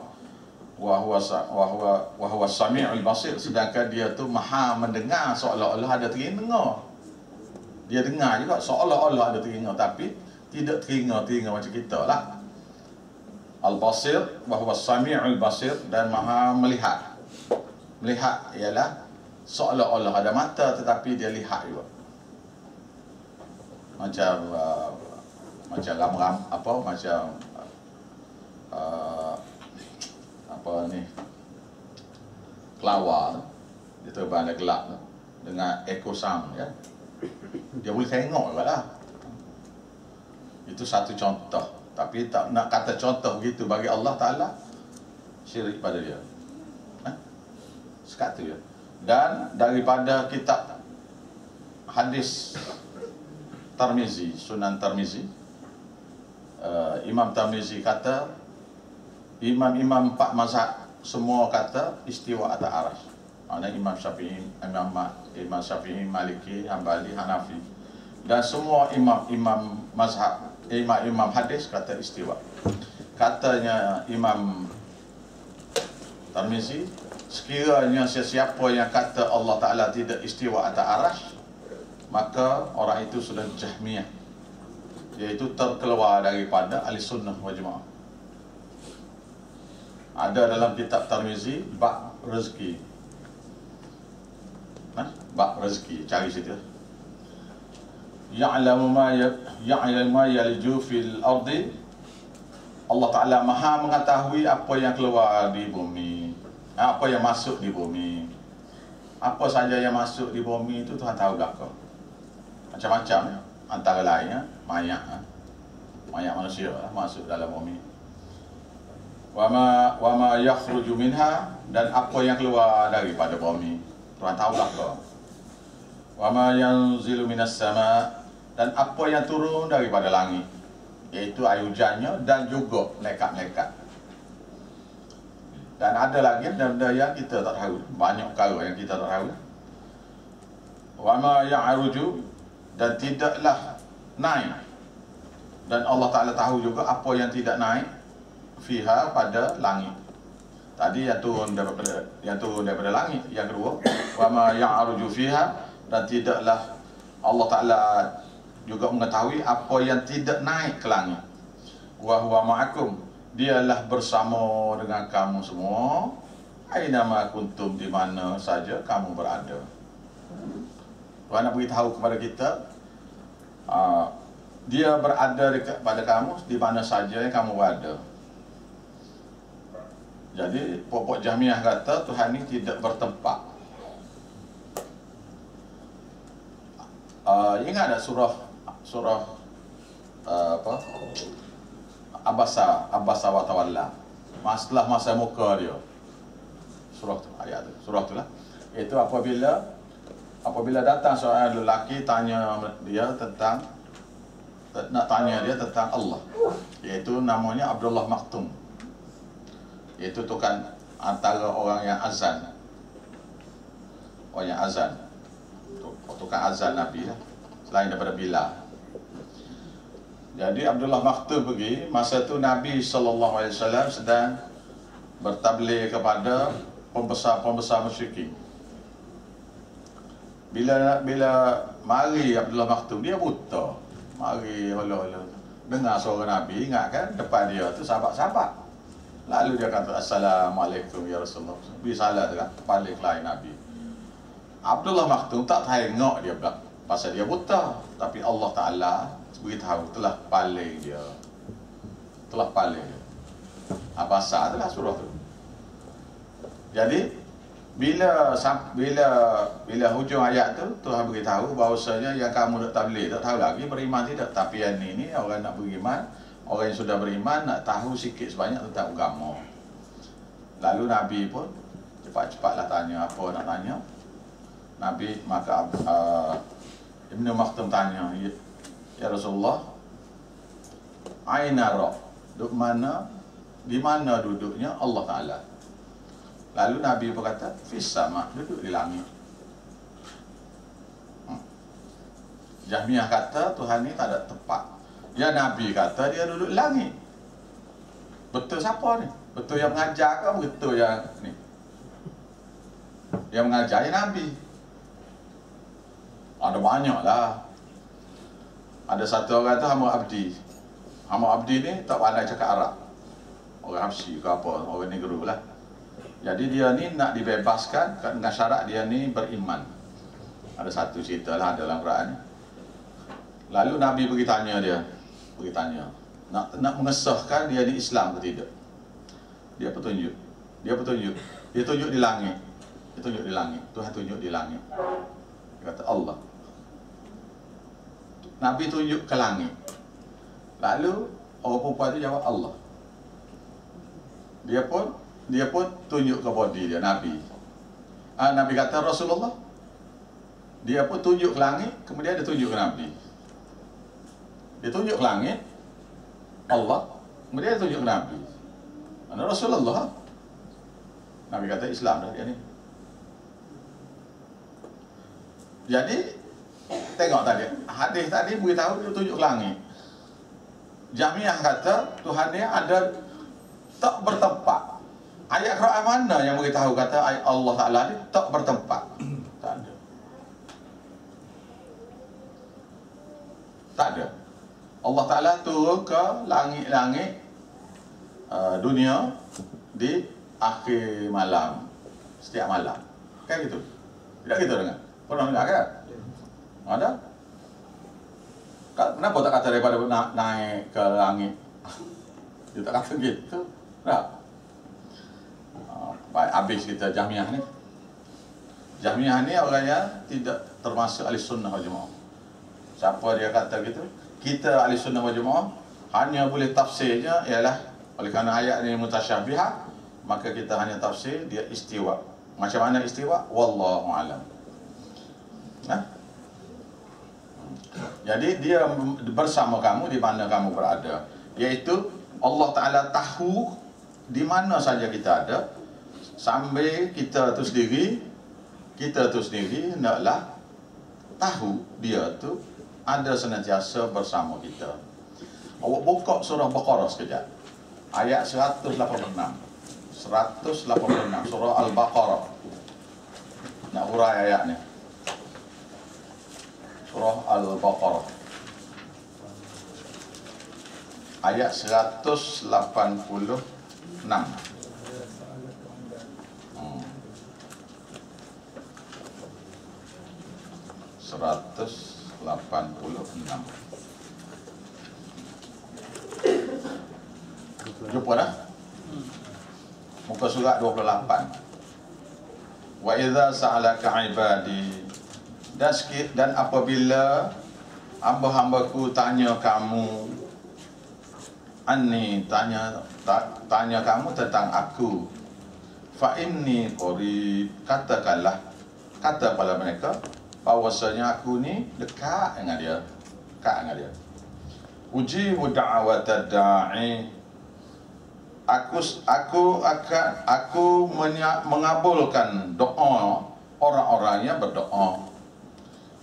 huwa sami'ul basir, sedangkan dia tu maha mendengar, seolah-olah ada telinga. Dia dengar juga seolah-olah ada telinga, tapi tidak telinga macam kita lah. Al-basir wa huwa sami'ul basir, dan maha melihat. Melihat ialah seolah-olah ada mata tetapi dia lihat juga. Macam ram apa, macam apa ni, kelawar dia terbang ada gelap dengan echo sound, ya. Dia boleh tengok juga lah. Itu satu contoh. Tapi tak nak kata contoh begitu bagi Allah Ta'ala, syirik pada dia. Sekatu ya. Dan daripada kitab hadis Tirmizi, Sunan Tirmizi, Imam Tirmizi kata, imam-imam 4 mazhab semua kata istiwa atas arsy. Maknanya Imam Syafi'i, Maliki, Hambali, Hanafi, dan semua imam-imam mazhab, imam hadis kata istiwa. Katanya Imam Tirmizi, sekiranya sesiapa yang kata Allah Ta'ala tidak istiwa atas arsy, maka orang itu sudah Jahmiyah, iaitu terkeluar daripada ahli sunnah wal jamaah. Ada dalam kitab Tirmizi bab rezeki. Bab rezeki, cari situ. Ya'lamu ma yaliju fil ardi. Allah Ta'ala maha mengetahui apa yang keluar di bumi, apa yang masuk di bumi. Apa saja yang masuk di bumi itu Tuhan tahu belaka. Macam-macam, antara lainnya mayat manusia masuk dalam bumi. Wa ma yakhruju minha, dan apa yang keluar daripada bumi Tuhan tahu belaka. Wa ma yanzilu minas sama, dan apa yang turun daripada langit, iaitu air hujannya dan juga malaikat-malaikat. Dan ada lagi benda yang kita tak tahu, banyak perkara yang kita tak tahu. Wa ma ya'ruju, dan tidaklah naik, dan Allah Ta'ala tahu juga apa yang tidak naik fiha, pada langit. Tadi yang turun daripada langit. Yang kedua, wa ma ya'ruju fiha, dan tidaklah Allah Ta'ala juga mengetahui apa yang tidak naik ke langit. Wa huwa ma'akum, dialah bersama dengan kamu semua, aina ma kuntum, di mana saja kamu berada. Tuhan nak beritahu kepada kita, dia berada dekat pada kamu di mana saja yang kamu berada. Jadi pokok Jahmiyah kata Tuhan ni tidak bertempat. Ingat tak surah apa, Abasa wa Tawalla, setelah masa muka dia, surah tu, ayat tu, surah tu lah. Itu apabila datang seorang lelaki tanya dia tentang, nak tanya dia tentang Allah, iaitu namanya Abdullah Maktum, iaitu tukang antara orang yang azan, tukang azan Nabi lah, selain daripada Bilal. Jadi Abdullah Maktum pergi, masa tu Nabi SAW sedang bertabligh kepada pembesar-pembesar musyrikin. Bila mari Abdullah Maktum, dia buta, mari dengar suara Nabi, ingat kan depan dia tu sahabat-sahabat. Lalu dia kata, Assalamualaikum ya Rasulullah. Bisa salah tu kan, balik lain Nabi. Abdullah Maktum tak tengok dia pula, pasal dia buta. Tapi Allah Ta'ala beritahu, telah paling dia. Telah paling dia. Abasa adalah surah tu. Jadi bila hujung ayat tu Tuhan beritahu bahawasanya yang kamu tak boleh, tak tahu lagi beriman tidak. Tapi yang ini orang nak beriman, orang yang sudah beriman nak tahu sikit sebanyak tentang agama. Lalu Nabi pun cepat-cepatlah tanya apa nak tanya. Nabi maka Ibnu Maktum tanya, ya Rasulullah, aina ra? Di mana duduknya Allah Ta'ala? Lalu Nabi berkata, fis sama, duduk di langit. Jahmiyah kata Tuhan ni tak ada tempat. Ya Nabi kata dia duduk di langit. Betul siapa ni? Betul yang mengajar ke betul yang ni? Yang mengajar ya Nabi. Ada banyak lah. Ada satu orang tu Hama Abdi. Hama Abdi ni tak pandai cakap Arab. Orang Habsyi ke apa, orang Negro lah. Jadi dia ni nak dibebaskan dengan syarat dia ni beriman. Ada satu cerita lah dalam Quran ni. Lalu Nabi pergi tanya dia. Nak mengesahkan dia ni Islam ke tidak. Dia petunjuk. Dia tunjuk di langit. Tuhan tunjuk di langit. Dia kata Allah. Nabi tunjuk ke langit. Lalu orang perempuan tu jawab Allah. Dia pun tunjuk ke body dia, Nabi. Nabi kata Rasulullah. Dia pun tunjuk ke langit, kemudian dia tunjuk ke Nabi. Dia tunjuk ke langit Allah, kemudian dia tunjuk ke Nabi. Mana Rasulullah? Nabi kata Islam dah dia ni. Jadi tengok tadi, hadis tadi beritahu dia tunjuk ke langit. Jahmiyah kata Tuhan ni ada tak bertempat. Ayat Quran mana yang beritahu kata ayat Allah Ta'ala ni tak bertempat? Tak ada. Tak ada. Allah Ta'ala turun ke langit-langit dunia di akhir malam, setiap malam. Kan gitu? Tidak gitu dengar? Pernah dengar kan? Ada? Kenapa tak kata daripada naik ke langit? Dia tak kata gitu. Tak? Baik, habis kita Jahmiyah ni. Jahmiyah ni orangnya tidak termasuk ahli sunnah wal jamaah. Siapa dia kata gitu? Kita ahli sunnah wal jamaah hanya boleh tafsirnya ialah oleh kerana ayat ni mutasyabihah, maka kita hanya tafsir dia istiwa. Macam mana istiwa? Wallahu alam. Nah, jadi dia bersama kamu di mana kamu berada, iaitu Allah Ta'ala tahu di mana saja kita ada, sambil kita tu sendiri hendaklah tahu dia tu ada senantiasa bersama kita. Awak buka surah Baqarah sekejap, ayat 186 surah Al-Baqarah. Nak hurai ayat ni, surah Al-Baqarah ayat 186. 186. Jumpa dah? Muka surat 28. Wa idza sa'alaka ibadi, dan apabila hamba-hambaku tanya kamu, anni tanya kamu tentang aku, fa inni qarib, kata pada mereka bahwasanya aku ni dekat dengan dia, ujibu da'watad da'i, aku mengabulkan doa orang-orang yang berdoa.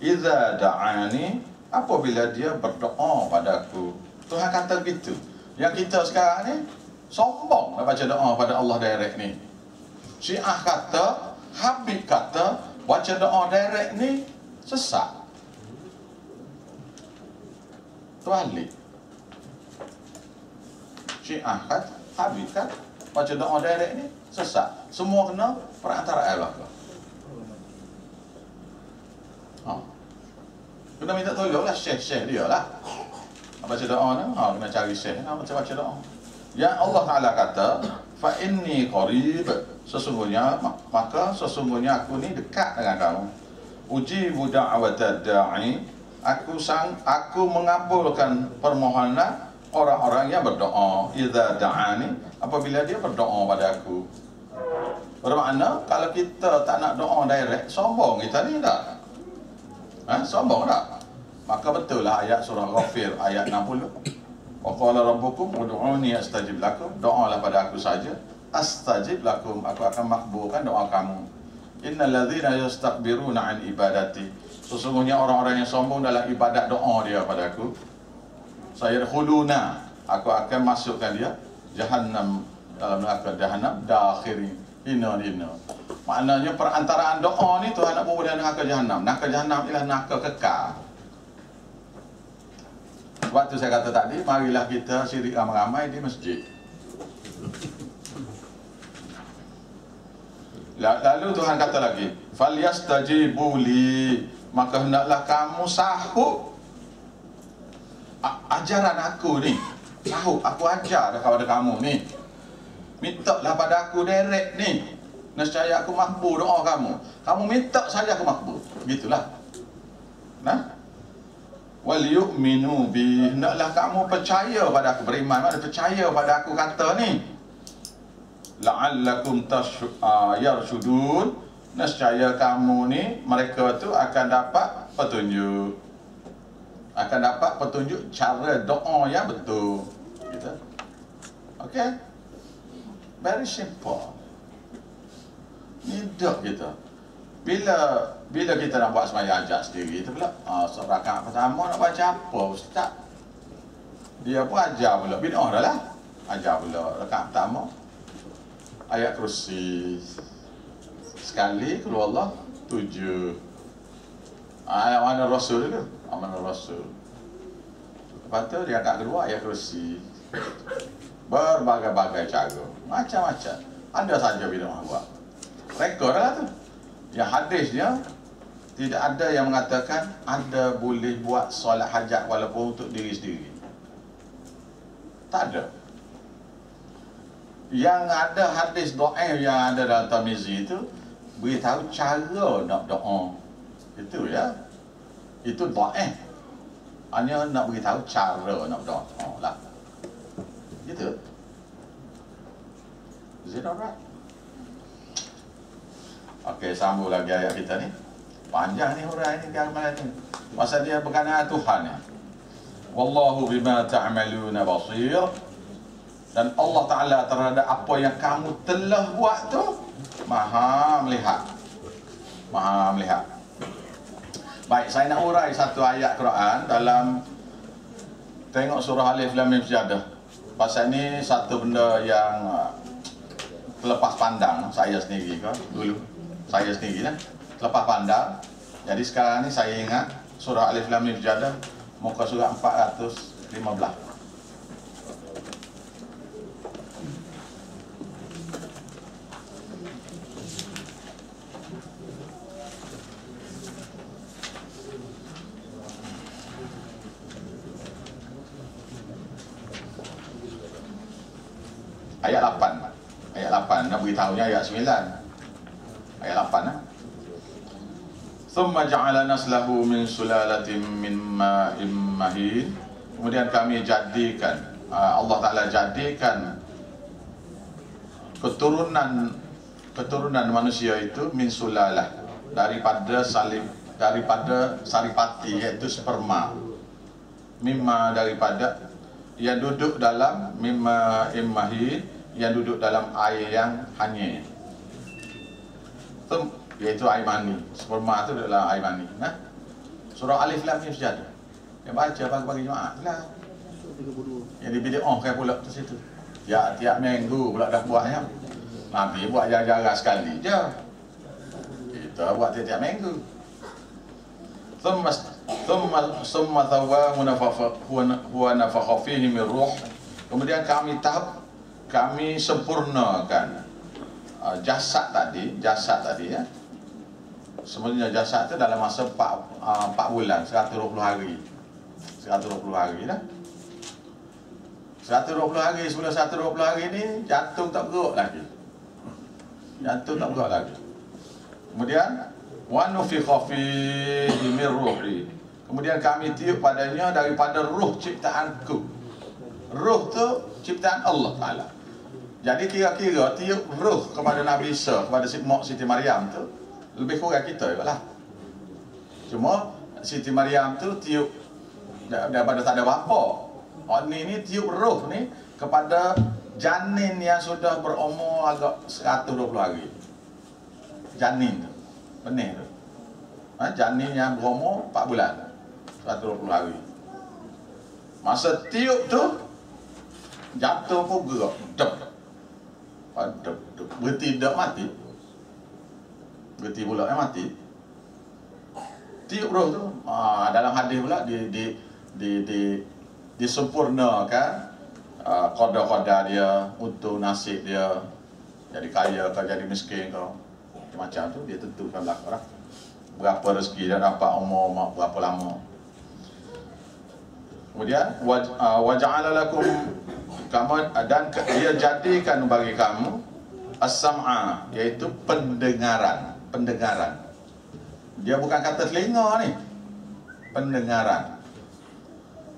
Idza da'ani, apabila dia berdoa padaku. Tuhan kata begitu. Yang kita sekarang ni sombong nak baca doa pada Allah direct ni. Syiah kata, Habib kata baca doa direct ni sesat. Terbalik. Syiah kata, Habib kata Baca doa direct ni sesat. Semua kena perantaraan belaka. Kena minta tolong lah syekh-syekh dia lah. Baca doa ni, kena cari syekh nak baca doa. Yang Allah Ta'ala kata, fa inni qarib, sesungguhnya aku ni dekat dengan kamu. Ujibu da'watad da'i, aku mengabulkan permohonan orang-orang yang berdoa. Idza da'ani, apabila dia berdoa pada aku. Bermakna kalau kita tak nak doa direct, sombong kita ni tak? Sombong tak? Maka betul lah ayat surah Ghafir ayat 60. Wa qala rabbukum ud'uni astajib lakum, doalah pada aku saja, astajib lakum, aku akan makbulkan doa kamu. Innal ladzina yastakbiruna an ibadati, sesungguhnya orang-orang yang sombong dalam ibadat doa dia pada aku, sayadkhuluna, aku akan masukkan dia jahannam, dalam neraka jahannam, dakhirin, hina. Maknanya perantaraan doa ni Tuhan nak bawa dia neraka jahannam. Neraka jahannam ialah neraka kekal. Sebab tu saya kata tadi, marilah kita syirik ramai-ramai di masjid. Lalu Tuhan kata lagi, falyastajibu li, maka hendaklah kamu sahut ajaran aku ni. Sahut, aku ajar kepada kamu ni. Mintalah pada aku direct ni. Nescaya aku makbul doa kamu. Kamu minta saja aku makbul. Gitulah. Nah. Wal yu'minu bi, hendaklah kamu percaya pada aku, beriman, mana percaya pada aku kata ni. La'allakum yarshudun, nescaya kamu ni, mereka tu akan dapat petunjuk. Akan dapat petunjuk cara doa yang betul. Gitu. Okey? Very simple. Hidup kita. Bila kita nak buat sembahyang hajat sendiri tu pula, rakaat pertama nak baca apa ustaz? Dia pun ajar pula, bid'ah dah lah. Ajar pula rakaat pertama ayat kursi sekali, keluar Allah 7. Ayat mana Rasul tu? Mana Rasul. Lepas tu dia rakaat kedua ayat kursi. Berbagai-bagai cara, macam-macam. Ada saja bid'ah buat. Rekod lah tu. Yang hadisnya tidak ada yang mengatakan anda boleh buat solat hajat walaupun untuk diri sendiri. Tak ada. Yang ada hadis doa yang ada dalam Tirmizi itu beritahu cara nak doa. Itu ya. Itu doa. Hanya nak beritahu cara nak doa lah. Gitu. Is it alright? Okey, sambung lagi ayat kita ni. Panjang ni huraian ni malam ni. Masa dia berkenaan Tuhan ni. Wallahu bima ta'maluna basir. Dan Allah Ta'ala terhadap apa yang kamu telah buat tu Maha melihat. Maha melihat. Baik, saya nak urai satu ayat Quran dalam tengok surah Alif Lam Mim Sajadah. Pasal ni satu benda yang terlepas pandang saya sendiri ke dulu. Saya sendiri lah, terlepas pandang. Jadi sekarang ni saya ingat surah Alif Lam Mim Sajadah, muka surah 415. Ayat 8. Ayat 8 nak beritahunya ayat 9. Ayat 8 lah. Thumma ja'ala naslahu min sulalatin min ma'in mahin. Kemudian kami jadikan, Allah Ta'ala jadikan keturunan manusia itu min sulalah, daripada saripati, iaitu sperma. Mimma, daripada yang duduk dalam mimma immahin, yang duduk dalam air yang hanyir, iaitu air mani. Sperma tu adalah air mani. Nah, surah Alif Lam Mim Sajadah yang baca bagi jemaah lah. Yang dibid'ah kan pula tu situ. Tiap minggu pula dah buat ya. Nabi buat jarang-jarang sekali je. Kita buat tiap minggu. Thumma thawahu huwa nafakha fihi min ruh. Kemudian kami kami sempurnakan jasad tadi ya. Sebenarnya jasad itu dalam masa 4 bulan, 120 hari. 120 hari dah. 120 hari, sebelum 120 hari ni jantung tak bergerak lagi. Jantung tak bergerak lagi. Kemudian wa nufikha fihi min ruhi. Kemudian kami tiup padanya daripada ruh ciptaanku. Ruh tu ciptaan Allah Taala. Jadi kira-kira tiup ruh kepada Nabi Isa, kepada Siti Maryam tu lebih kurang kita juga lah. Cuma Siti Maryam tu tiup daripada tak ada bapa. Ni tiup roh ni kepada janin yang sudah berumur agak 120 hari. Janin tu, benih tu. Janin yang berumur 4 bulan, 120 hari. Masa tiup tu jantung pun gerak, dep. Berhenti tak mati. Berhenti pula mati. Tiup roh tu dalam hadis pula disempurnakan qada-qada dia untuk nasib dia, jadi kaya ke jadi miskin ke macam tu dia tentukan belakang lah. Berapa rezeki dia dapat, umur berapa lama. Kemudian waja'ala lakum dan dia jadikan bagi kamu as-sam'a, iaitu pendengaran. Dia bukan kata telinga ni, pendengaran.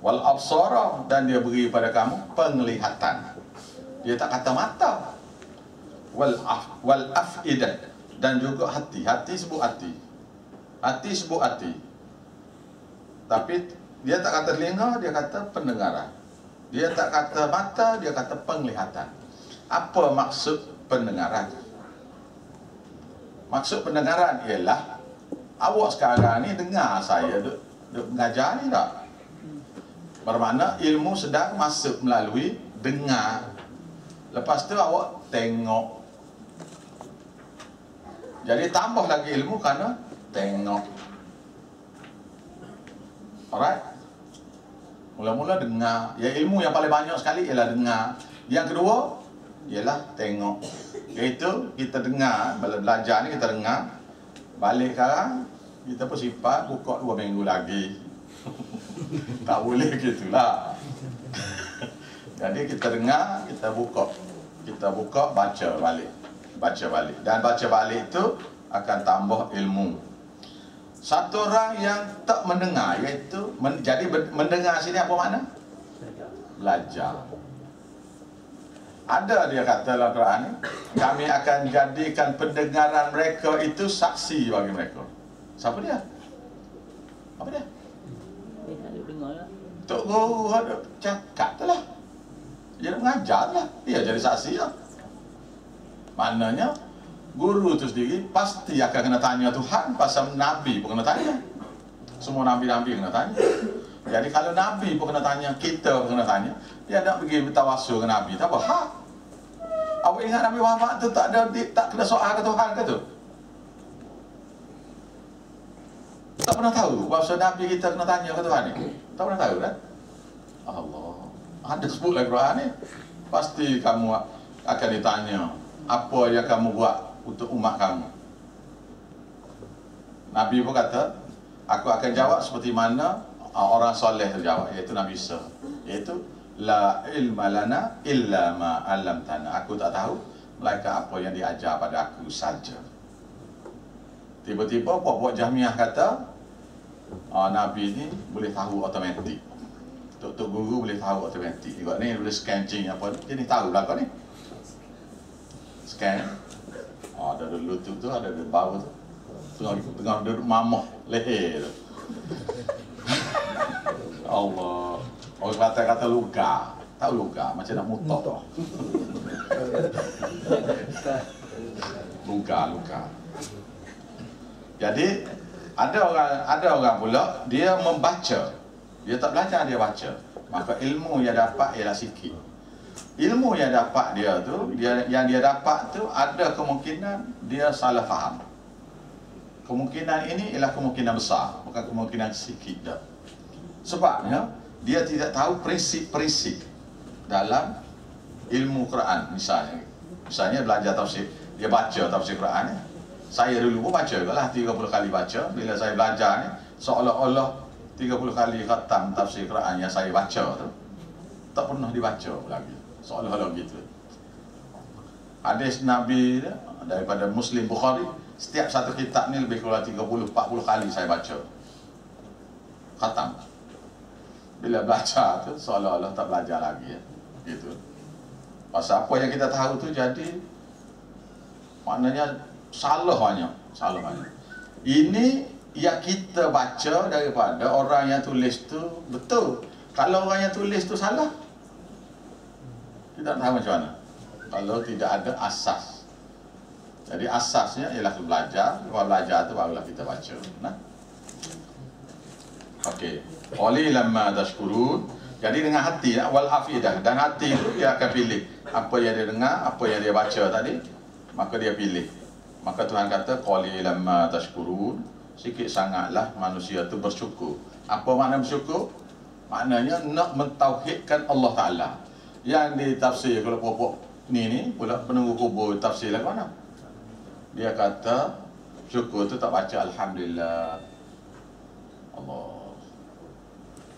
Wal absara, dan dia beri pada kamu penglihatan. Dia tak kata mata. Wal afidah, dan juga hati. Hati sebut hati. Tapi dia tak kata telinga, dia kata pendengaran. Dia tak kata mata, dia kata penglihatan. Apa maksud pendengaran? Maksud pendengaran ialah awak sekarang ni dengar saya duk mengajar ni tak? Bermakna ilmu sedang masuk melalui dengar. Lepas tu awak tengok. Jadi tambah lagi ilmu kerana tengok. Alright? Mula-mula dengar. Ya, ilmu yang paling banyak sekali ialah dengar. Yang kedua ialah tengok. Iaitu kita dengar, belajar ni kita dengar. Balik sekarang kita pun simpan, buka 2 minggu lagi. Tak boleh gitulah. Jadi kita dengar, kita buka, baca balik. Dan baca balik itu akan tambah ilmu. Satu orang yang tak mendengar, iaitu jadi mendengar sini apa makna? Belajar. Ada dia kata dalam Quran ni, kami akan jadikan pendengaran mereka itu saksi bagi mereka. Siapa dia? Apa dia? Tok Guru ada cakap tu lah. Dia mengajar lah. Dia jadi saksi lah. Maknanya guru tu sendiri pasti akan kena tanya Tuhan. Pasal Nabi pun kena tanya. Semua Nabi-Nabi kena tanya. Jadi kalau Nabi pun kena tanya, kita pun kena tanya, dia nak pergi bertawasul ke Nabi, tak apa. Awak ingat Nabi Muhammad tu tak kena soal ke Tuhan ke tu? Tak pernah tahu bahawa Nabi kita kena tanya ke Tuhan ni? Tak pernah tahu kan? Allah, ada sebut dalam Quran ni. Pasti kamu akan ditanya apa yang kamu buat untuk umat kamu. Nabi pun kata, aku akan jawab seperti mana orang soleh terjawab, iaitu Nabi Isa, iaitu la ilma lana illa ma 'allamtana. Aku tak tahu melainkan apa yang diajar pada aku saja. Tiba-tiba puak-puak Jahmiyah kata Nabi ni boleh tahu automatik. Tok Guru boleh tahu automatik. Tengok ni boleh scan apa ni. Dia ni tahu belakang ni. Scan. Ada lutut tu, ada bau tu. Tengah duduk mamah leher tu. Allah. Orang kata luka. Tahu luka macam nak mutak. Luka. Jadi ada orang pula dia membaca. Dia tak belajar, dia baca. Maka ilmu yang dapat ialah sikit. Ilmu yang dapat dia tu, yang dia dapat tu ada kemungkinan dia salah faham. Kemungkinan ini ialah kemungkinan besar, bukan kemungkinan sikit dah. Sebabnya dia tidak tahu prinsip-prinsip dalam ilmu Quran misalnya. Misalnya belajar tafsir, dia baca tafsir Quran ni. Saya dulu pun baca lah 30 kali baca. Bila saya belajar ni, seolah-olah 30 kali khatam tafsir Quran yang saya baca tu tak pernah dibaca lagi. Seolah-olah gitu. Hadis Nabi daripada Muslim Bukhari, setiap satu kitab ni lebih kurang 30-40 kali saya baca khatam. Bila belajar tu seolah-olah tak belajar lagi ya. Gitu. Pasal apa yang kita tahu tu jadi maknanya salah banyak. Ini yang kita baca daripada orang yang tulis tu betul. Kalau orang yang tulis tu salah, tidak tahu macam mana. Kalau tidak ada asas. Jadi asasnya ialah belajar. Kalau belajar tu barulah kita baca. Nah. Okey. Qalilan ma tashkurun. Jadi dengan hati wal afidah, dan hati itu dia akan pilih apa yang dia dengar, apa yang dia baca tadi, maka dia pilih. Maka Tuhan kata qalilan ma tashkurun, sikit sangatlah manusia itu bersyukur. Apa makna bersyukur? Maknanya nak mentauhidkan Allah Taala. Yang ditafsir kalau pokok ni pula penunggu kubur tafsir lagu mana? Dia kata syukur tu tak baca alhamdulillah. Allah.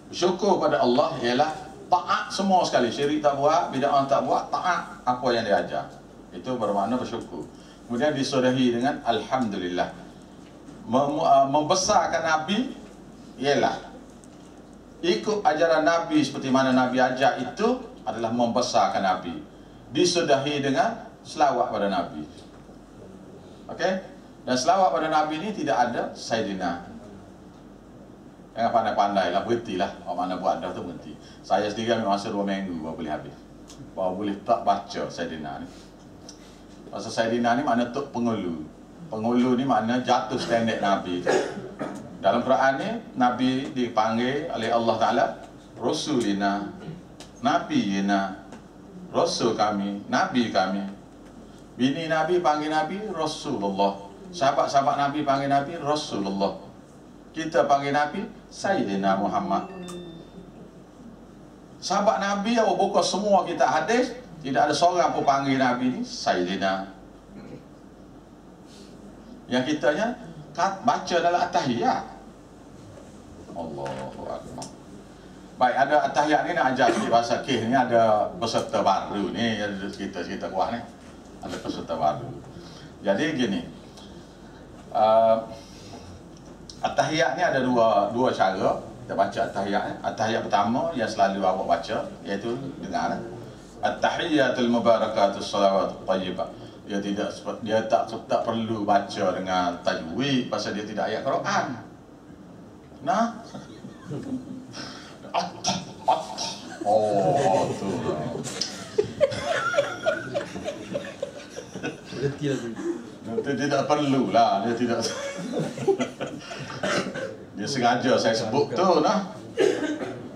Bersyukur pada Allah ialah taat semua sekali. Syirik tak buat, bid'ah tak buat, taat apa yang dia ajar. Itu bermakna bersyukur. Kemudian disudahi dengan alhamdulillah. Membesarkan Nabi ialah ikut ajaran Nabi seperti mana Nabi ajar, itu adalah membesarkan Nabi. Disudahi dengan selawat pada Nabi. Okey? Dan selawat pada Nabi ini tidak ada Sayyidina. Jangan pandai-pandai lah, berhentilah. Orang mana buat dah tu berhenti. Saya sendiri ambil masa 2 minggu baru boleh habis. Baru boleh tak baca Sayyidina ni. Pasal Sayyidina ni makna tok pengulu. Pengulu ni makna jatuh standard Nabi. Dalam Quran ni, Nabi dipanggil oleh Allah Ta'ala Rasulina, Nabiyina, Rasul kami, Nabi kami. Bini Nabi panggil Nabi Rasulullah. Sahabat-sahabat Nabi panggil Nabi Rasulullah. Kita panggil Nabi Sayyidina Muhammad. Sahabat Nabi yang buka semua kita hadis, tidak ada seorang pun panggil Nabi ni Sayyidina. Yang kitanya baca dalam at-tahiyat. Allahu Akbar. Baik, ada at-tahiyat ni nak ajar sikit bahasa kes ni, ada peserta baru ni, kita kuat ni. Ada peserta baru. Jadi gini, at-tahiyat ni ada dua cara kita baca at-tahiyat ni. At-tahiyat pertama yang selalu awak baca, iaitu dengar at-tahiyatul mubarakatus salawatul thayyibah. Dia tak perlu baca dengan tajwid pasal dia tidak ayat Quran. Nah. Oh, tu. Berhenti lagi. Dia tidak perlulah, dia tidak. Dia sengaja saya sebut tu nah.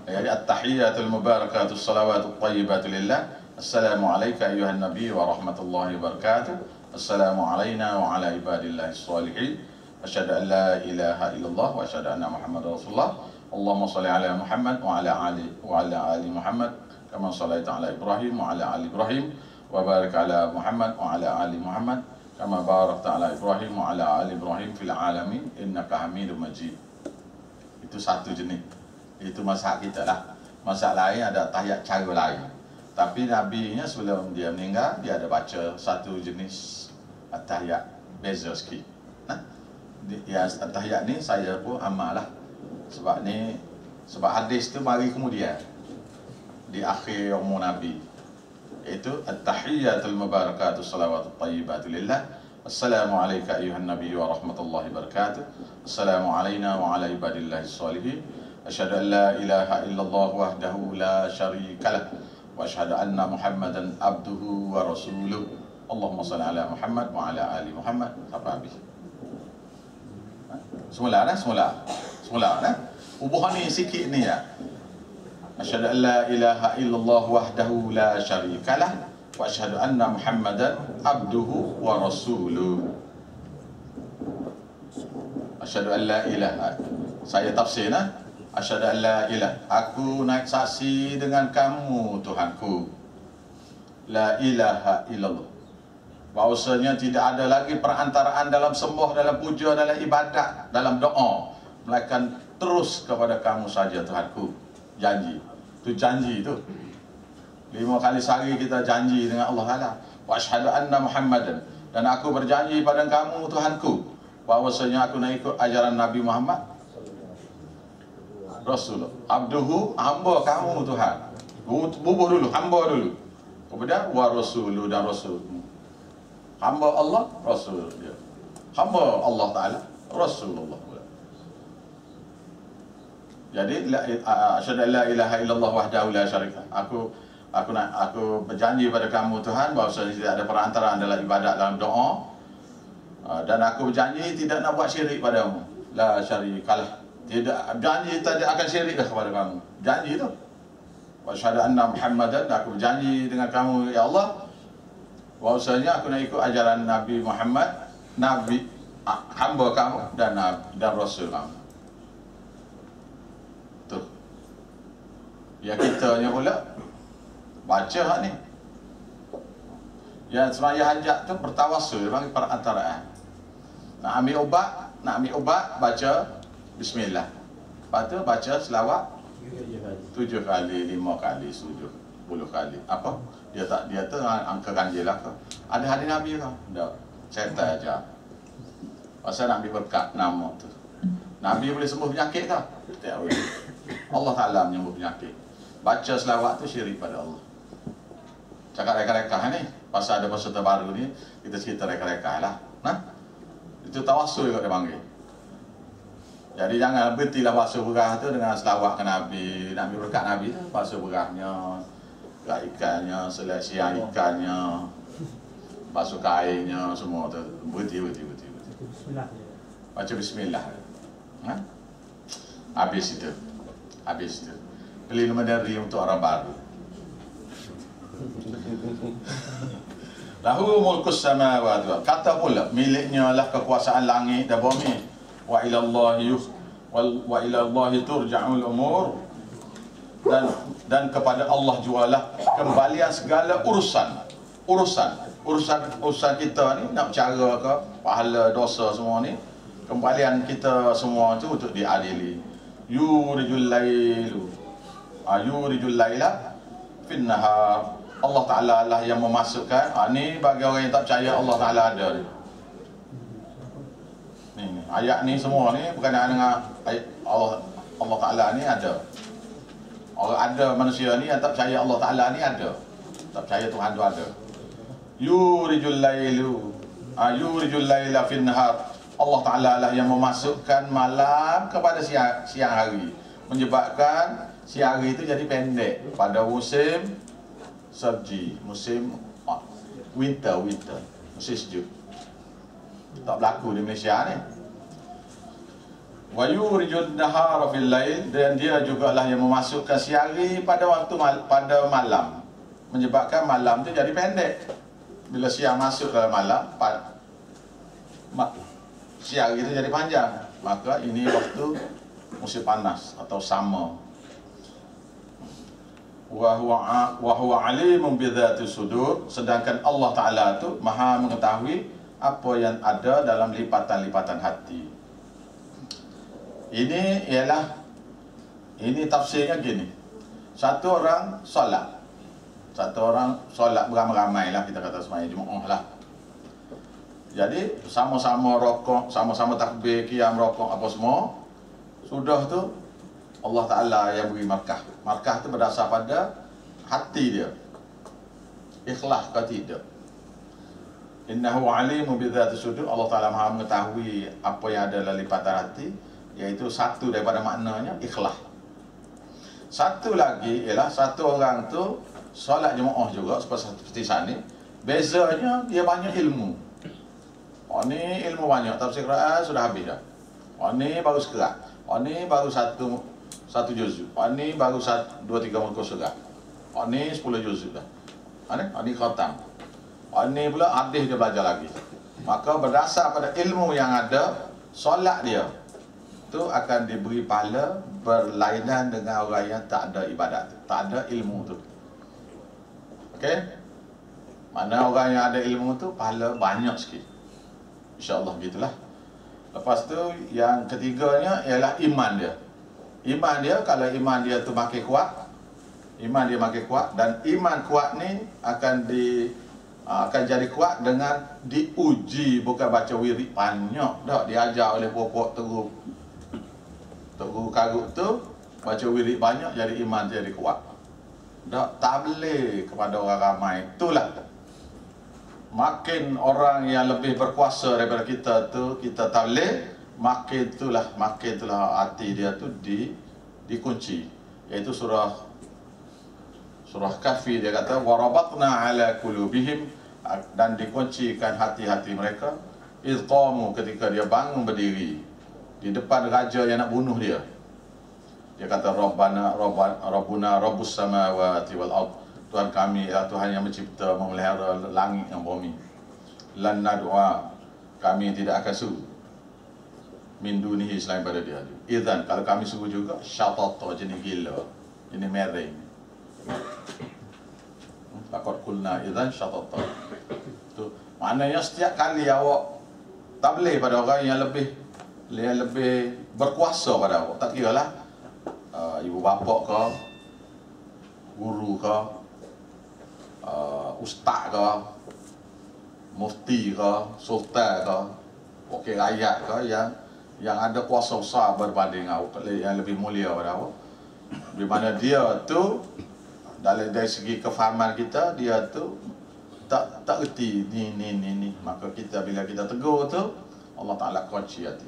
Jadi at-tahiyatul mubarakatus salawatul thayyibatu lillah. Assalamualaikum ayuhan nabi wa rahmatullahi wa barakatuh. Assalamu alayna wa ala ibadillahis salihin. Asyhadu an la ilaha illallah wa asyhadu anna Muhammadar Rasulullah. Allahumma shalli ala Muhammad wa ala ali Muhammad kama shallaita ala Ibrahim wa ala ali Ibrahim wa barik ala Muhammad wa ala ali Muhammad kama barakta ala Ibrahim wa ala ali Ibrahim fil alamin innaka Hamidum Majid. Itu satu jenis. Itu mazhab kita lah. Mazhab lain ada tahiyat cara lain. Tapi Nabi-nya sebelum dia meninggal, dia ada baca satu jenis at-tahiyat beza sikit. Nah, ya at-tahiyat ni saya pun amal lah. Sebab hadis tu mari kemudian di akhir umur Nabi. Itu at-tahiyatul mubarakatus salawatul thayyibatu lillah. Assalamualaikum ayuhan nabi wa rahmatullahi wa barakatuh. Assalamu alayna wa ala ibadillahis salihin. Asyhadu an la ilaha illallah wahdahu la syarika lah. Wa asyhadu anna Muhammadan abduhu wa rasuluh. Allahumma salli ala Muhammad wa ala ali Muhammad. Sampai habis. Semula nah. Ubuhan ni sikit ni ya. Asyhadu an la ilaha illallah wahdahu la syarika lah. Wa asyhadu anna Muhammadan abduhu wa rasuluh. Asyhadu an la ilaha. Saya tafsir nah. Asyhadu an la ilaha. Aku naik saksi dengan kamu Tuhanku. la ilaha illallah. Bahawasanya tidak ada lagi perantaraan dalam sembah, dalam puja, dalam ibadat, dalam doa, melainkan terus kepada kamu saja Tuhanku. Janji. Itu janji itu. 5 kali sehari kita janji dengan Allah Taala. Wa asyhadu anna Muhammadan, dan aku berjanji pada kamu Tuhanku bahawasanya aku nak ikut ajaran Nabi Muhammad Rasulullah. Abduhu, hamba kamu Tuhan. Bubuh dulu, hamba dulu. Kemudian wa rasuluh, dan rasul. Hamba Allah, Rasul dia. Hamba Allah Ta'ala, Rasulullah. Jadi asyhadu an la ilaha illallah wahdahu la syarika. Aku berjanji pada kamu Tuhan bahawasanya tidak ada perantaraan dalam ibadat, dalam doa, dan aku berjanji tidak nak buat syirik padamu. La syarikalah. Tidak, janji tidak akan syirik kepada kamu. Janji itu. Wa asyhadu anna Muhammadan, aku berjanji dengan kamu ya Allah bahwasanya aku nak ikut ajaran Nabi Muhammad, Nabi hamba kamu dan Rasul kamu. Tuh. Ya kitanya pula baca hak ni. Yang semaya hajat tu bertawassul bagi perantaraan. Nak ambil ubat baca bismillah. Lepas tu baca selawat 7 kali, 5 kali, 10 kali. Apa? Dia tu angka ganjil lah ke? Ada hadis Nabi ke? Tak. Cerita aja. Pasal nak ambil berkat nama tu. Nabi boleh sembuh penyakit ke? Tak boleh. Allah Ta'ala menyembuh penyakit. Baca selawat tu syirik pada Allah. Cakap reka-reka ni. Pasal ada peserta baru ni, kita cerita reka-reka lah. Nah? Itu tawassul juga dia panggil. Jadi jangan berhentilah basuh berah tu dengan selawat ke Nabi. Nabi berkat Nabi tu, basuh berahnya, ikannya, seleksi ikannya, basuh kainnya, semua tu. Berhenti. Baca bismillah. Ha? Habis itu. Beli dari untuk orang baru. Lahu mulkus samawati, kata pula miliknya lah kekuasaan langit dan bumi. Wa ila Allahi turja'ul umur, dan kepada Allah jualah kembalian segala urusan kita ni, nak cara ke pahala dosa semua ni, kembalian kita semua tu untuk diadili. Yurijul laila fin nahar. Allah Ta'ala lah yang memasukkan. Ni bagi orang yang tak percaya Allah Ta'ala ada ni. Ayat ni semua ni berkenaan dengan ayat Allah Ta'ala ni ada. Orang ada manusia ni yang tak percaya Allah Ta'ala ni ada. Tak percaya Tuhan tu ada. Yurijul laila fin nahar. Allah Ta'ala lah yang memasukkan malam kepada siang hari, menyebabkan siang hari itu jadi pendek pada musim salji, musim winter, musim sejuk. Tak berlaku di Malaysia ni. Wa yurijun nahara fil lail, dan dia jugalah yang memasukkan siang hari pada waktu pada malam, menyebabkan malam tu jadi pendek. Bila siang masuk dalam malam, siang hari itu jadi panjang. Maka ini waktu musim panas atau summer. Wa huwa alimun bi dzati sudur, sedangkan Allah Ta'ala tu Maha mengetahui apa yang ada dalam lipatan-lipatan hati. Ini tafsirnya gini. Satu orang solat beramai-ramai lah, kita kata semaya Jumaat lah. Jadi sama-sama rokok, sama-sama takbir, qiyam, rokok, apa semua. Sudah tu Allah Ta'ala yang beri markah. Markah tu berdasar pada hati dia, ikhlas ke tidak. Innahu alimu bi dzati sudur. Allah Ta'ala Maha mengetahui apa yang ada dalam lipatan hati. Iaitu satu daripada maknanya ikhlas. Satu lagi ialah satu orang tu solat jemaah juga seperti sana. Bezanya dia banyak ilmu. Ni ilmu banyak, tafsir Quran sudah habis dah. Ni baru sekerat. Ni baru satu juzuk. Ni baru 2-3 muka surat. Ni 10 juzuk dah. Ni khatam. Ni pula hadis dia belajar lagi. Maka berdasar pada ilmu yang ada, solat dia tu akan diberi pahala berlainan dengan orang yang tak ada ibadat, tak ada ilmu tu. Okey? Mana orang yang ada ilmu tu pahala banyak sikit. InsyaAllah gitulah. Lepas tu yang ketiganya ialah iman dia. Iman dia, kalau iman dia tu makin kuat, iman dia makin kuat, dan iman kuat ni akan jadi kuat dengan diuji, bukan baca wirid banyak dah, diajar oleh pokok teru karut tu, baca wirid banyak jadi iman jadi kuat. Tak boleh kepada orang ramai. Itulah, makin orang yang lebih berkuasa daripada kita tu kita tak boleh, makin itulah hati dia tu dikunci. Iaitu surah Kahfi dia kata warabatna ala qulubihim, dan dikuncikan hati-hati mereka idh qamu, ketika dia bangun berdiri di depan raja yang nak bunuh dia. Dia kata Rabbuna Rabbus samawati wal ard, Tuhan kami ialah Tuhan yang mencipta, memelihara langit dan bumi. Lan nad'a, kami tidak akan suruh min dunihi, selain pada dia. Idzan, kalau kami suruh juga, syatata, jenis gila, jenis mereng. Laqad qulna idzan syatata. Tu maknanya setiap kali awak tak boleh pada orang yang lebih berkuasa pada awak, tak kiralah ibu bapa ke, guru ke, ustaz ke, mufti ke, sultan ke, wakil rakyat ke, yang ada kuasa besar berbanding awak, yang lebih mulia pada awak, di mana dia tu dari segi kefahaman kita, dia tu tak erti ni. Maka kita, bila kita tegur tu, Allah Ta'ala kunci hati,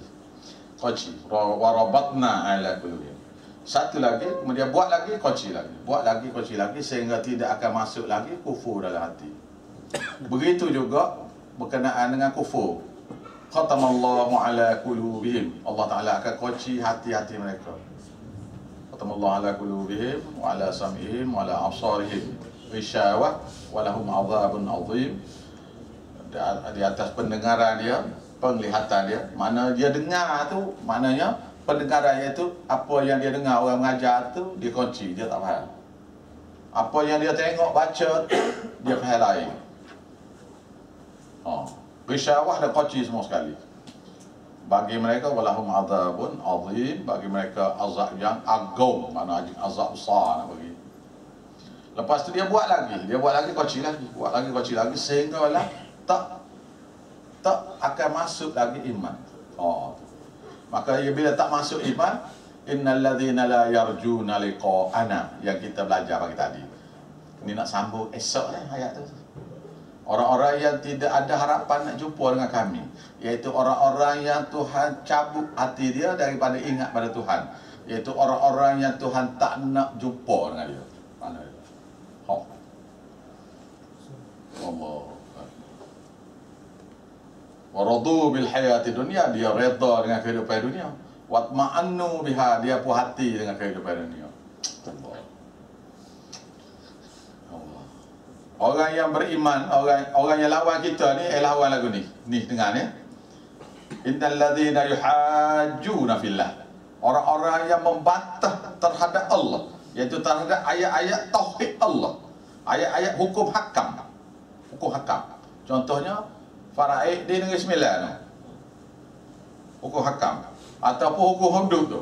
kunci warabatna ala qulubihim. Satu lagi, kemudian buat lagi, kunci lagi, sehingga tidak akan masuk lagi kufur dalam hati. Begitu juga berkenaan dengan kufur. Khatamallahu ala qulubihim, Allah Ta'ala akan kunci hati-hati mereka. Khatamallahu ala qulubihim wa ala sam'ihim wa ala absarihim ghishawah wa lahum adzabun adzim. Di atas pendengaran dia, penglihatan dia, mana dia dengar tu, maknanya pendengarannya itu, apa yang dia dengar orang mengajar tu dia kunci, dia tak faham. Apa yang dia tengok baca tu dia faham lain. Ghishawah dan kunci semua sekali. Bagi mereka walahum adzabun azim, bagi mereka azab yang agung, mana azab besar nak bagi. Lepas tu dia buat lagi, kunci lagi, sehingga lah tak akan masuk lagi iman. Maka bila tak masuk iman, innal ladzina la yarjuna liqa'ana, yang kita belajar pagi tadi. Ini nak sambung esok ayat tu. Orang-orang yang tidak ada harapan nak jumpa dengan kami, iaitu orang-orang yang Tuhan cabut hati dia daripada ingat pada Tuhan, iaitu orang-orang yang Tuhan tak nak jumpa dengan dia. Mana dia? Allah. Waradu bil hayati dunia, dia redha dengan kehidupan dunia. Watma'annu biha, dia puas hati dengan kehidupan dunia. Allah. Orang yang beriman, orang yang lawan kita ni, lawan lagu ni. Ni dengar ni. Innal ladzina yuhajjuna fillah. Orang-orang yang membantah terhadap Allah, iaitu terhadap ayat-ayat tauhid Allah, ayat-ayat hukum hakam. Contohnya faraid di Negeri Sembilan tu, hukum hakam, ataupun hukum hudud tu.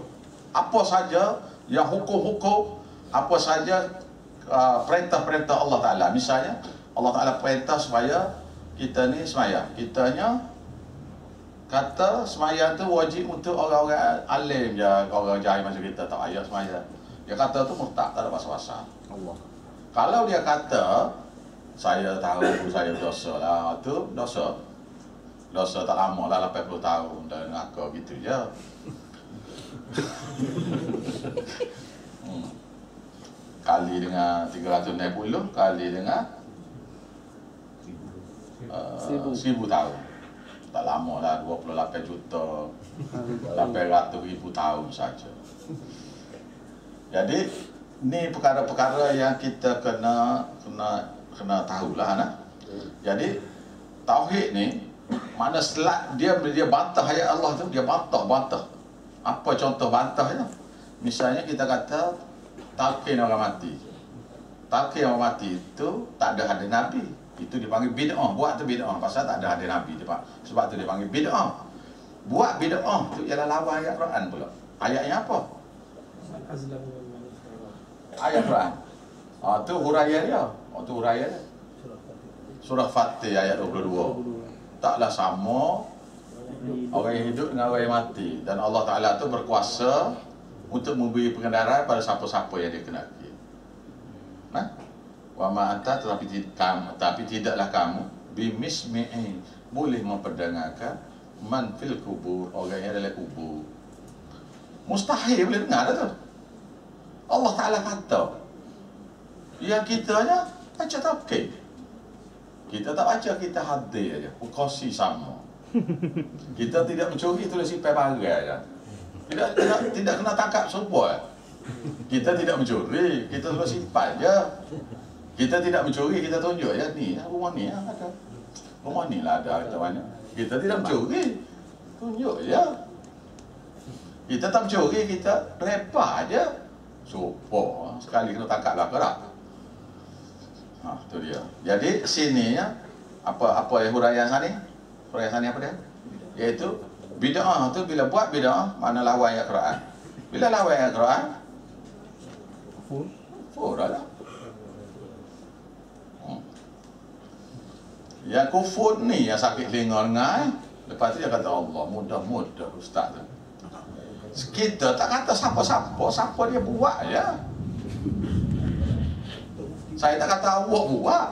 Apa saja yang hukum-hukum, apa saja perintah-perintah Allah Ta'ala. Misalnya Allah Ta'ala perintah supaya kita ni semaya, kitanya kata semaya tu wajib untuk orang-orang alim je, orang jahil macam kita tak payah semaya. Dia kata tu murtad, tak ada pasal-pasal Allah. Kalau dia kata saya tahu saya dosa lah, tu dosa tak lama lah, 80 tahun dan ngaka gitu je. Kali dengan 360, kali dengan 1000 tahun, tak lama lah, 28 juta 800,000 tahun saja. Jadi ni perkara-perkara yang kita kena tahulah nak. Jadi tauhid ni, mana setelah dia bantah ayat Allah tu, dia bantah. Apa contoh bantahnya? Misalnya kita kata talqin orang mati. Talqin orang mati itu tak ada hadis Nabi. Itu dipanggil bid'ah. Buat tu bid'ah. Pasal tak ada hadis Nabi dia, Pak. Sebab tu dipanggil bid'ah. Buat bid'ah tu ialah lawan ayat Quran pula. Ayatnya apa? Ayat Quran. Tu huraian dia. Tu huraian dia. Surah Fatih ayat 22. Taklah sama orang yang hidup dengan orang yang mati. Dan Allah Ta'ala tu berkuasa untuk memberi pengendaraan pada siapa-siapa yang dia kenaki. Nah, wa ma anta tapi tidaklah kamu bimismi'in boleh memperdengarkan man fil kubur, orang yang ada dalam kubur. Mustahil boleh dengar dah tu. Allah Ta'ala kata, yang kita aja baca tafsir. Kita tak baca, kita hadir aja, berkongsi sama. Kita tidak mencuri, tulis simpan bagai aja. Tidak kena tangkap semua. Kita tidak mencuri, kita tulis simpan aja. Kita tidak mencuri, kita tunjuk aja ni, rumah ni ada. Rumah ni lah ada kata mana. Kita tidak mencuri, tunjuk aja. Kita tak mencuri, kita lepas aja. Sopo sekali kena tangkap lah kerak. Tu dia. Jadi sini ya, apa yang huraian sana? Huraian sana apa dia? Iaitu bid'ah tu bila buat bid'ah mana lawan ayat Quran. Bila lawan ayat Quran, kufur dah. Yang kufur ni yang sakit telinga dengar. Lepas tu dia kata Allah mudah-mudah ustaz tu. Kita tak kata siapa dia buat ya. Saya tak kata awak buat.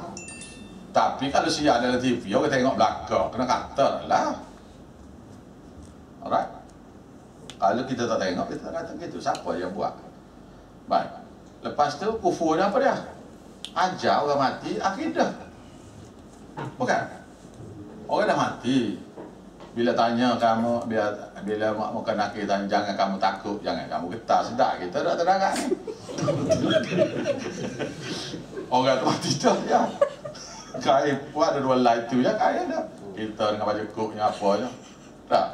Tapi kalau siap dalam TV, orang tengok belakang, kena kata lah. Alright? Kalau kita tak tengok, kita tak kata gitu. Siapa yang buat? Baik. Lepas tu, kufur apa dia? Ajar orang mati, akidah. Bukan? Orang dah mati. Bila tanya kamu, bila mak muka nakir tanya, jangan kamu takut, jangan kamu getar, sedap kita dah terangkan ni. Orang tu mati dah ya. Kain pun ada dua light tu ya, kain dah. Kita dengan baju koknya apa je. Tak.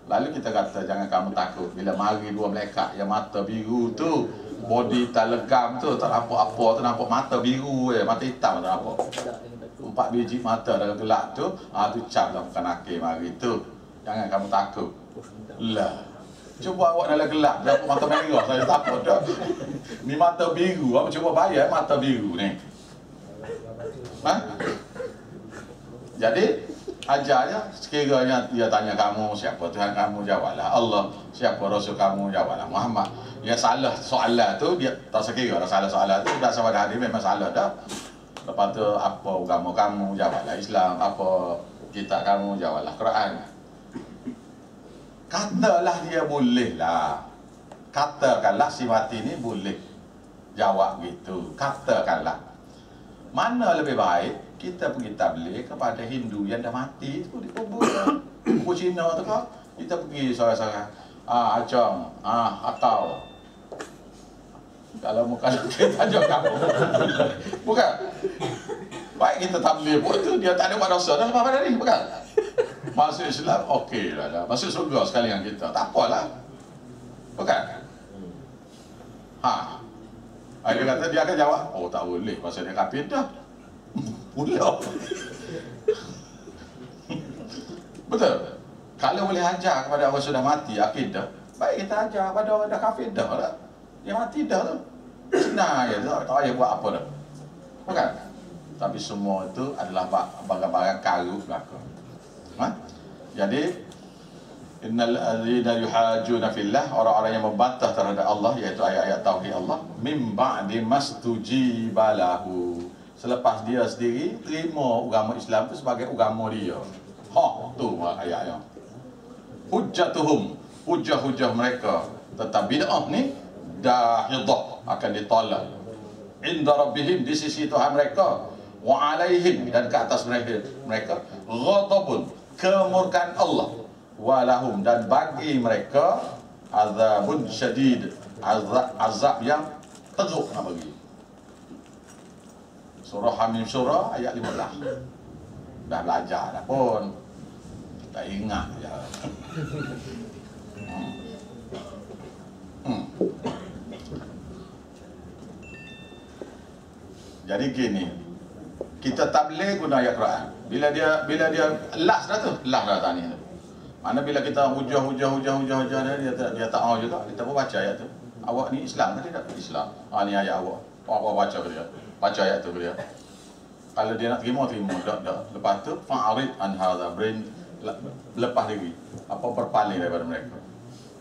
Lalu kita kata jangan kamu takut. Bila mari dua malaikat yang mata biru tu, body tak legam tu, tak nampak apa tu, nampak mata biru je, mata hitam tak nampak. 4 biji mata dalam gelap tu, tu cap lah bukan nakir mari tu. Jangan kamu takut. Lah. Cuba awak dalam gelap, dapat mata merah, saya takut dah. Ni mata biru, awak cuba bayar mata biru ni. Ha? Jadi, ajarnya, sekiranya dia tanya kamu, siapa Tuhan kamu, jawablah Allah. Siapa Rasul kamu, jawablah Muhammad. Yang salah soalan tu, dia tak sekira dah salah soalan tu, dah sama dah hari memang salah dah. Lepas tu, apa agama kamu, jawablah Islam. Apa kitab kamu, jawablah Quran. Katalah dia boleh lah. Katakanlah si mati ni boleh jawab gitu. Katakanlah. Mana lebih baik kita pergi tabligh kepada Hindu yang dah mati tu dikubur. Kubur Cina tu kau. Kita pergi seorang-seorang. Acong, atau kalau muka kita tajuk kamu. Bukan. Baik kita tabligh buat tu dia tak ada buat dosa dah lepas pada ni, bukan? Masuk Islam, okey lah. Masuk surga sekali dengan kita. Tak apalah. Bukan? Dia kata, dia akan jawab, oh tak boleh. Pasal dia kafir dah. Pula. Betul? Kalau boleh ajar kepada orang sudah mati, akidah, baik kita ajar kepada orang dah kafir dah lah. Dia mati dah tu. Senang je. Tak payah buat apa dah. Bukan? Tapi semua itu adalah barang-barang karut belakang. Jadi innal ladzina yuhajjuna fillah, orang-orang yang membantah terhadap Allah, iaitu ayat-ayat tauhid Allah, mim ba'di mastujiba lahu, selepas dia sendiri terima agama Islam itu sebagai agama dia. Tu ayatnya. Hujjatuhum, hujah-hujah mereka tentang bid'ah ni dahidah, akan ditolak inda rabbihim, di sisi Tuhan mereka, wa alaihim, dan ke atas mereka ghadabun, kemurkaan Allah, walahum, dan bagi mereka azabun syadid, azab yang teruk nak bagi. Surah Hamim surah ayat 15. Dah belajar dah pun, tak ingat je. Jadi gini, kita tak boleh guna ayat Quran. Bila dia last dah tu, last dah tani tu. Mana bila kita hujah dia tak mau juga, kita pun baca ayat tu. Awak ni Islam ke tidak? Islam. Ni ayat awak. Awak baca ke dia. Baca ayat tu ke dia. Kalau dia nak terima. Tak. Lepas tu fa'arid an hadza, lepas diri. Apa berpaling daripada mereka.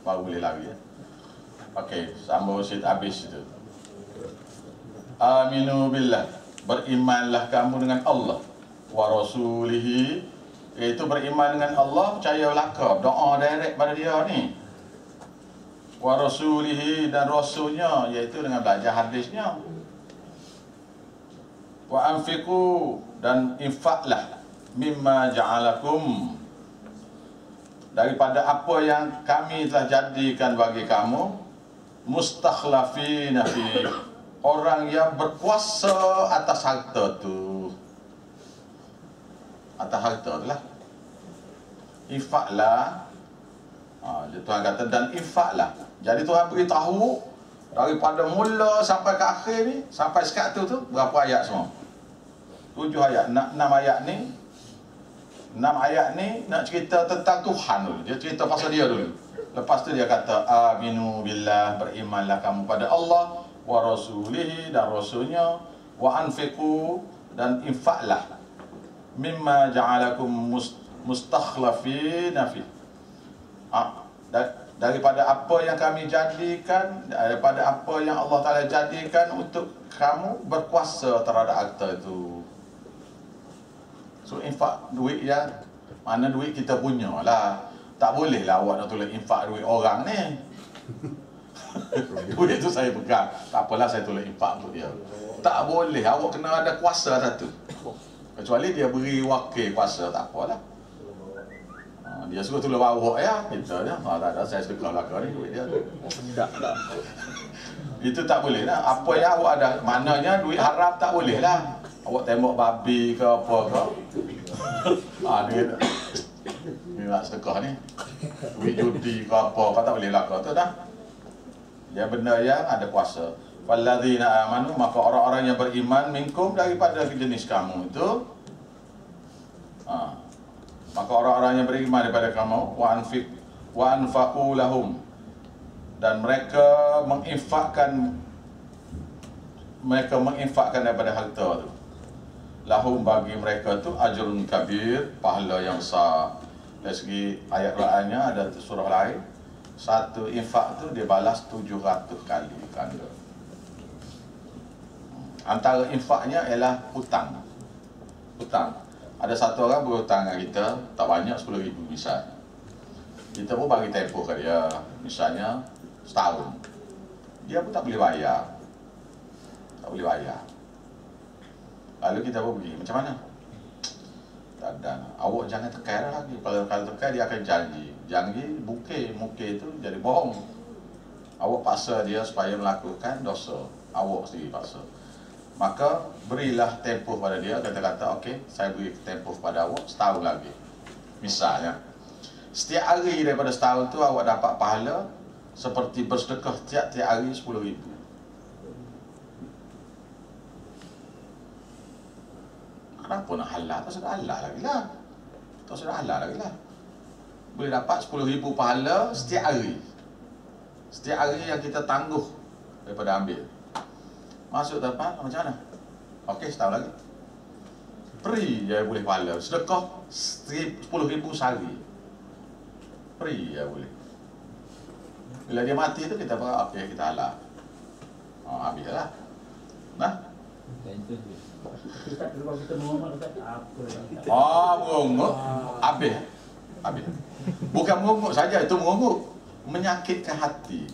Baru boleh lari ya. Okey, sambung sit habis itu. Aminu billah, berimanlah kamu dengan Allah wa rasulihi, iaitu beriman dengan Allah, percaya belaka, doa direct pada dia ni. Wa rasulihi, dan rasulnya, iaitu dengan belajar hadisnya. Wa anfiqu, dan infaklah, mimma ja'alakum, daripada apa yang kami telah jadikan bagi kamu, mustakhlafina fi, orang yang berkuasa atas harta tu. Atas harta tu lah. Infaklah. Tuhan kata, dan infaklah. Jadi Tuhan beritahu daripada mula sampai ke akhir ni, sampai sekat tu berapa ayat semua? 7 ayat. 6 ayat ni, 6 ayat ni nak cerita tentang Tuhan dulu. Dia cerita pasal dia dulu. Lepas tu dia kata, aminu billah, berimanlah kamu pada Allah wa rasulihi, dan rasulnya, wa anfiqu, dan infaklah, mimma ja'alakum mustakhlafina fi, daripada apa yang kami jadikan, daripada apa yang Allah Ta'ala jadikan untuk kamu berkuasa terhadap harta itu. So infak duit yang mana duit kita punya lah. Tak boleh lah awak nak tolong infak duit orang ni. Duit tu saya pegang, tak apalah saya tolong infak untuk dia. Tak boleh, awak kena ada kuasa satu. Kecuali dia beri wakil kuasa, tak apalah. Dia suruh tolong awak ya, kita dia. Tak ada, saya sedekah belaka ni duit dia. Tak. Itu tak boleh lah. Apa yang awak ada, maknanya duit haram tak boleh lah. Awak tembak babi ke apa ke. Ni nak sedekah ni. Duit judi ke apa tak boleh lah kau tu dah. Dia benda yang ada kuasa. Walladzina amanu, maka orang-orang yang beriman minkum, daripada jenis kamu itu, maka orang-orang yang beriman daripada kamu, wa anfaqu lahum, dan mereka menginfakkan daripada harta tu. Lahum, bagi mereka tu ajrun kabir, pahala yang besar. Dari segi ayat Qurannya ada surah lain, satu infak tu dia balas 700 kali ganda. Antara infaknya ialah hutang. Ada satu orang berhutang dengan kita, tak banyak, 10,000 misal. Kita pun bagi tempoh ke dia, misalnya setahun. Dia pun tak boleh bayar. Lalu kita pun pergi, macam mana? Tak ada. Awak jangan tekan lagi. Kalau tekan dia akan janji mungkin itu jadi bohong. Awak paksa dia supaya melakukan dosa, awak sendiri paksa. Maka berilah tempoh pada dia, kata-kata okey, saya beri tempoh pada awak setahun lagi. Misalnya, setiap hari daripada setahun tu awak dapat pahala seperti bersedekah tiap-tiap hari 10,000. Kenapa nak halal? Tak sudah halal lagi lah. Boleh dapat 10,000 pahala setiap hari. Setiap hari yang kita tangguh daripada ambil. Masuk dapat macam mana? Okey, setahun lagi. Free je boleh pahala. Sedekah 10,000 sehari. Free je boleh. Bila dia mati tu kita berkata, okey, kita halal. Habislah. Nah? Ustaz, kalau kita mengumumkan Ustaz, apa? Mengunguk. Habis. Bukan mengunguk saja, itu mengunguk. Menyakitkan hati.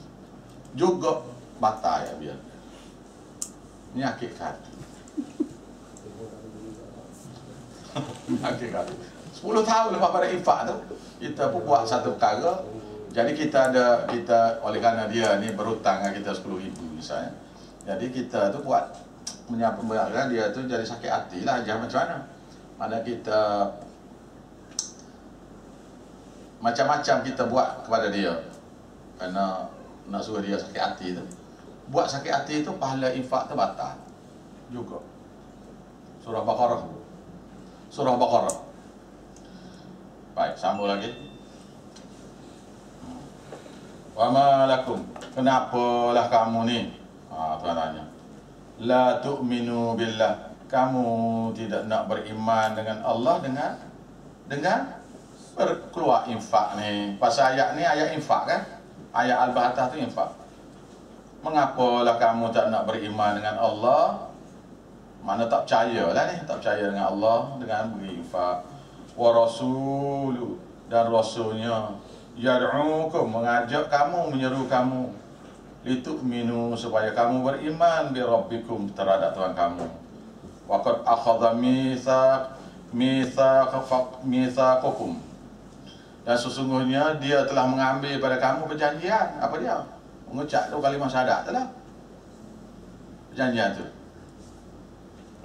Juga batal ya biar. Menyakitkan hati. Menyakitkan hati. 10 tahun lepas pada infak tu, kita pun buat satu perkara. Jadi kita oleh kerana dia ni berhutang dengan kita 10,000 misalnya. Jadi kita tu buat menyebabkan dia tu jadi sakit hati lah, jangan macam mana. Mana kita macam-macam kita buat kepada dia kerana nak suruh dia sakit hati tu. Buat sakit hati tu, pahala infak tu batal juga. Surah Baqarah. Surah Baqarah. Baik, sambung lagi. Wa ma lakum, kenapalah kamu ni? Tuan tanya. La tu'minu billah, kamu tidak nak beriman dengan Allah dengan berkeluar infak ni. Pasal ayat ni ayat infak kan? Ayat Al-Baqarah tu infak. Mengapalah kamu tak nak beriman dengan Allah? Mana tak percaya lah ni, tak percaya dengan Allah dengan beri infak. Wa rasulu, dan rasulnya yad'ukum, mengajak kamu, menyeru kamu, litu'minu, supaya kamu beriman bi rabbikum, terhadap Tuhan kamu. Wa qad akhadha mitsaqakum, dan sesungguhnya dia telah mengambil pada kamu perjanjian. Apa dia? Mengucap tu kalimah syahadat tu lah, perjanjian tu.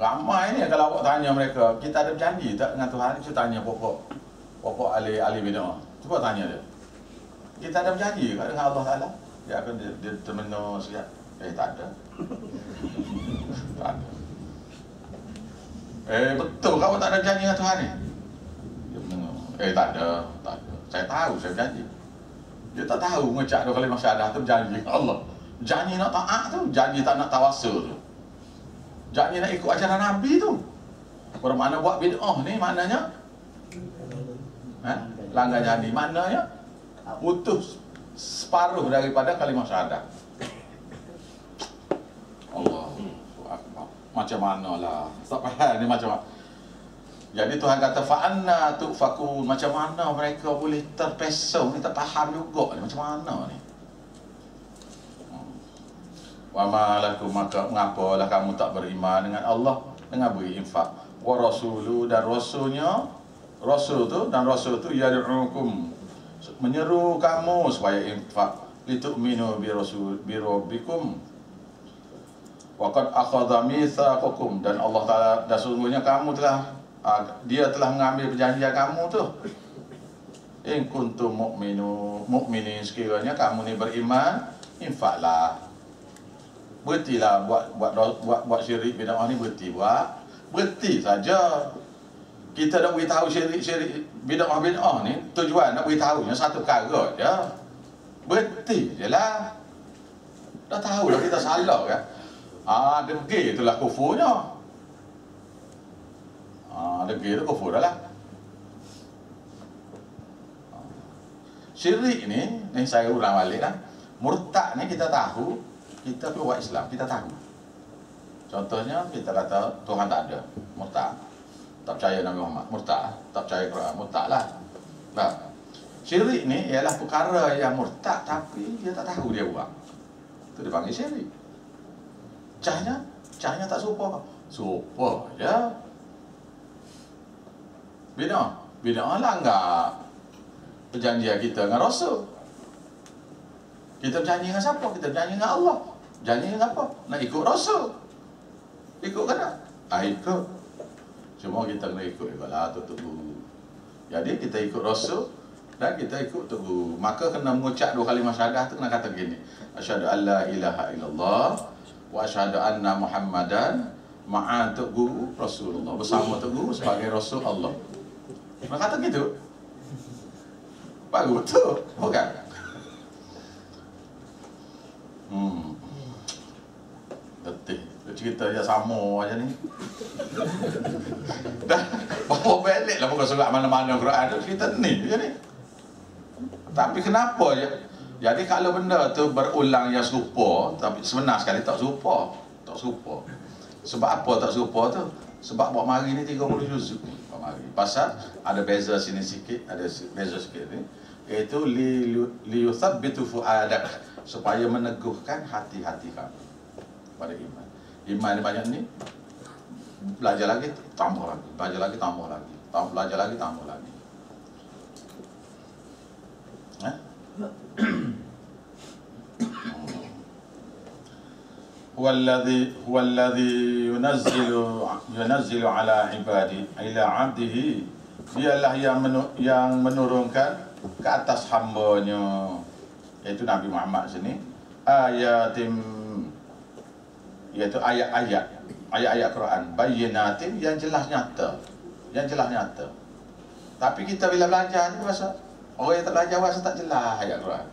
Ramai ni kalau awak tanya mereka, kita ada berjanji tak dengan Tuhan? Kita tanya pokok ahli bid'ah. Cuba tanya dia. Kita ada berjanji tak dengan Allah Taala? Dia akan dia termenung sikit. Tak ada. Tak ada. Betul ke awak tak ada berjanji dengan Tuhan ni? Dia mendengar. Tak ada. Saya tahu, saya berjanji. Dia tak tahu mengucap dua kalimah syahadah tu berjanji dengan Allah. Janji nak taat tu, janji tak nak tawasul tu. Jangan nak ikut ajaran Nabi tu. Bermakna buat bid'ah ni maknanya langgar janji. Maknanya putus separuh daripada kalimah syahadah. Allahu Akbar. Macam manalah. Tak faham ni macam mana. Jadi Tuhan kata fa'anna tu'fakun. Macam mana mereka boleh terpesong ni, tak faham juga ni. Macam mana ni? Wa ma lakum, maka mengapalah kamu tak beriman dengan Allah dengan beri infak. Wa rasulu, dan rasulnya, rasul tu yad'ukum, menyeru kamu supaya infak, litu'minu bi rabbikum wa qad akhadha mitsaqakum, dan Allah Taala, dan sesungguhnya kamu telah dia telah mengambil perjanjian kamu tu. In kuntum mu'minin, sekiranya kamu ni beriman, infaklah. Berhentilah buat syirik bid'ah ni, berhenti saja. Kita nak beritahu syirik bid'ah ni, tujuan nak beritahunya satu perkara je. Berhenti je lah. Dah tahu dah kita salah kan. Degil itulah kufurnya. Degil tu kufur dah lah. Syirik ni saya ulang balik lah. Murtad ni kita tahu, kita keluar Islam, kita tahu. Contohnya kita kata Tuhan tak ada, murtad. Tak percaya Nabi Muhammad, murtad. Tak percaya Quran, murtad lah. Syirik ni ialah perkara yang murtad tapi dia tak tahu dia buat. Itu dipanggil syirik. Cahnya tak serupa. Serupa je. Bid'ah langgar perjanjian kita dengan Rasul. Kita berjanji dengan siapa? Kita berjanji dengan Allah. Janji dengan apa? Nak ikut Rasul. Ikut kena? Ikut. Cuma kita kena ikut juga lah Tok Guru. Jadi kita ikut Rasul dan kita ikut Tok Guru. Maka kena mengucap dua kalimah syahadah tu, kena kata gini. Asyhadu an la ilaha illallah wa asyhadu anna Muhammadan ma'a Tok Guru Rasulullah. Bersama Tok Guru sebagai Rasul Allah. Kena kata gitu. Baru betul. Bukan? Betul. Cerita je sama aja ni. Dah bawa balik lah bukan surat mana-mana Quran tu, cerita ni je ni. Tapi kenapa je? Jadi kalau benda tu berulang yang serupa, tapi sebenar sekali tak serupa. Tak serupa. Sebab apa tak serupa tu? Sebab buat mari ni 30 juzuk ni. Buat mari. Pasal ada beza sini sikit, ada beza sikit ni. Iaitu liyuthabbitu fu'adak, supaya meneguhkan hati-hati kamu pada iman. Iman ni banyak ni, belajar lagi tambah lagi, belajar lagi tambah lagi, belajar lagi tambah lagi. Huwallazi yunazzilu ala abdihi, dialah yang menurunkan ke atas hambanya, iaitu Nabi Muhammad sini, ayatim, iaitu ayat-ayat. ayat-ayat Quran bayyinatin yang jelas nyata. Yang jelas nyata. Tapi kita bila belajar ni pasal orang yang tak belajar pasal tak jelas ayat Quran.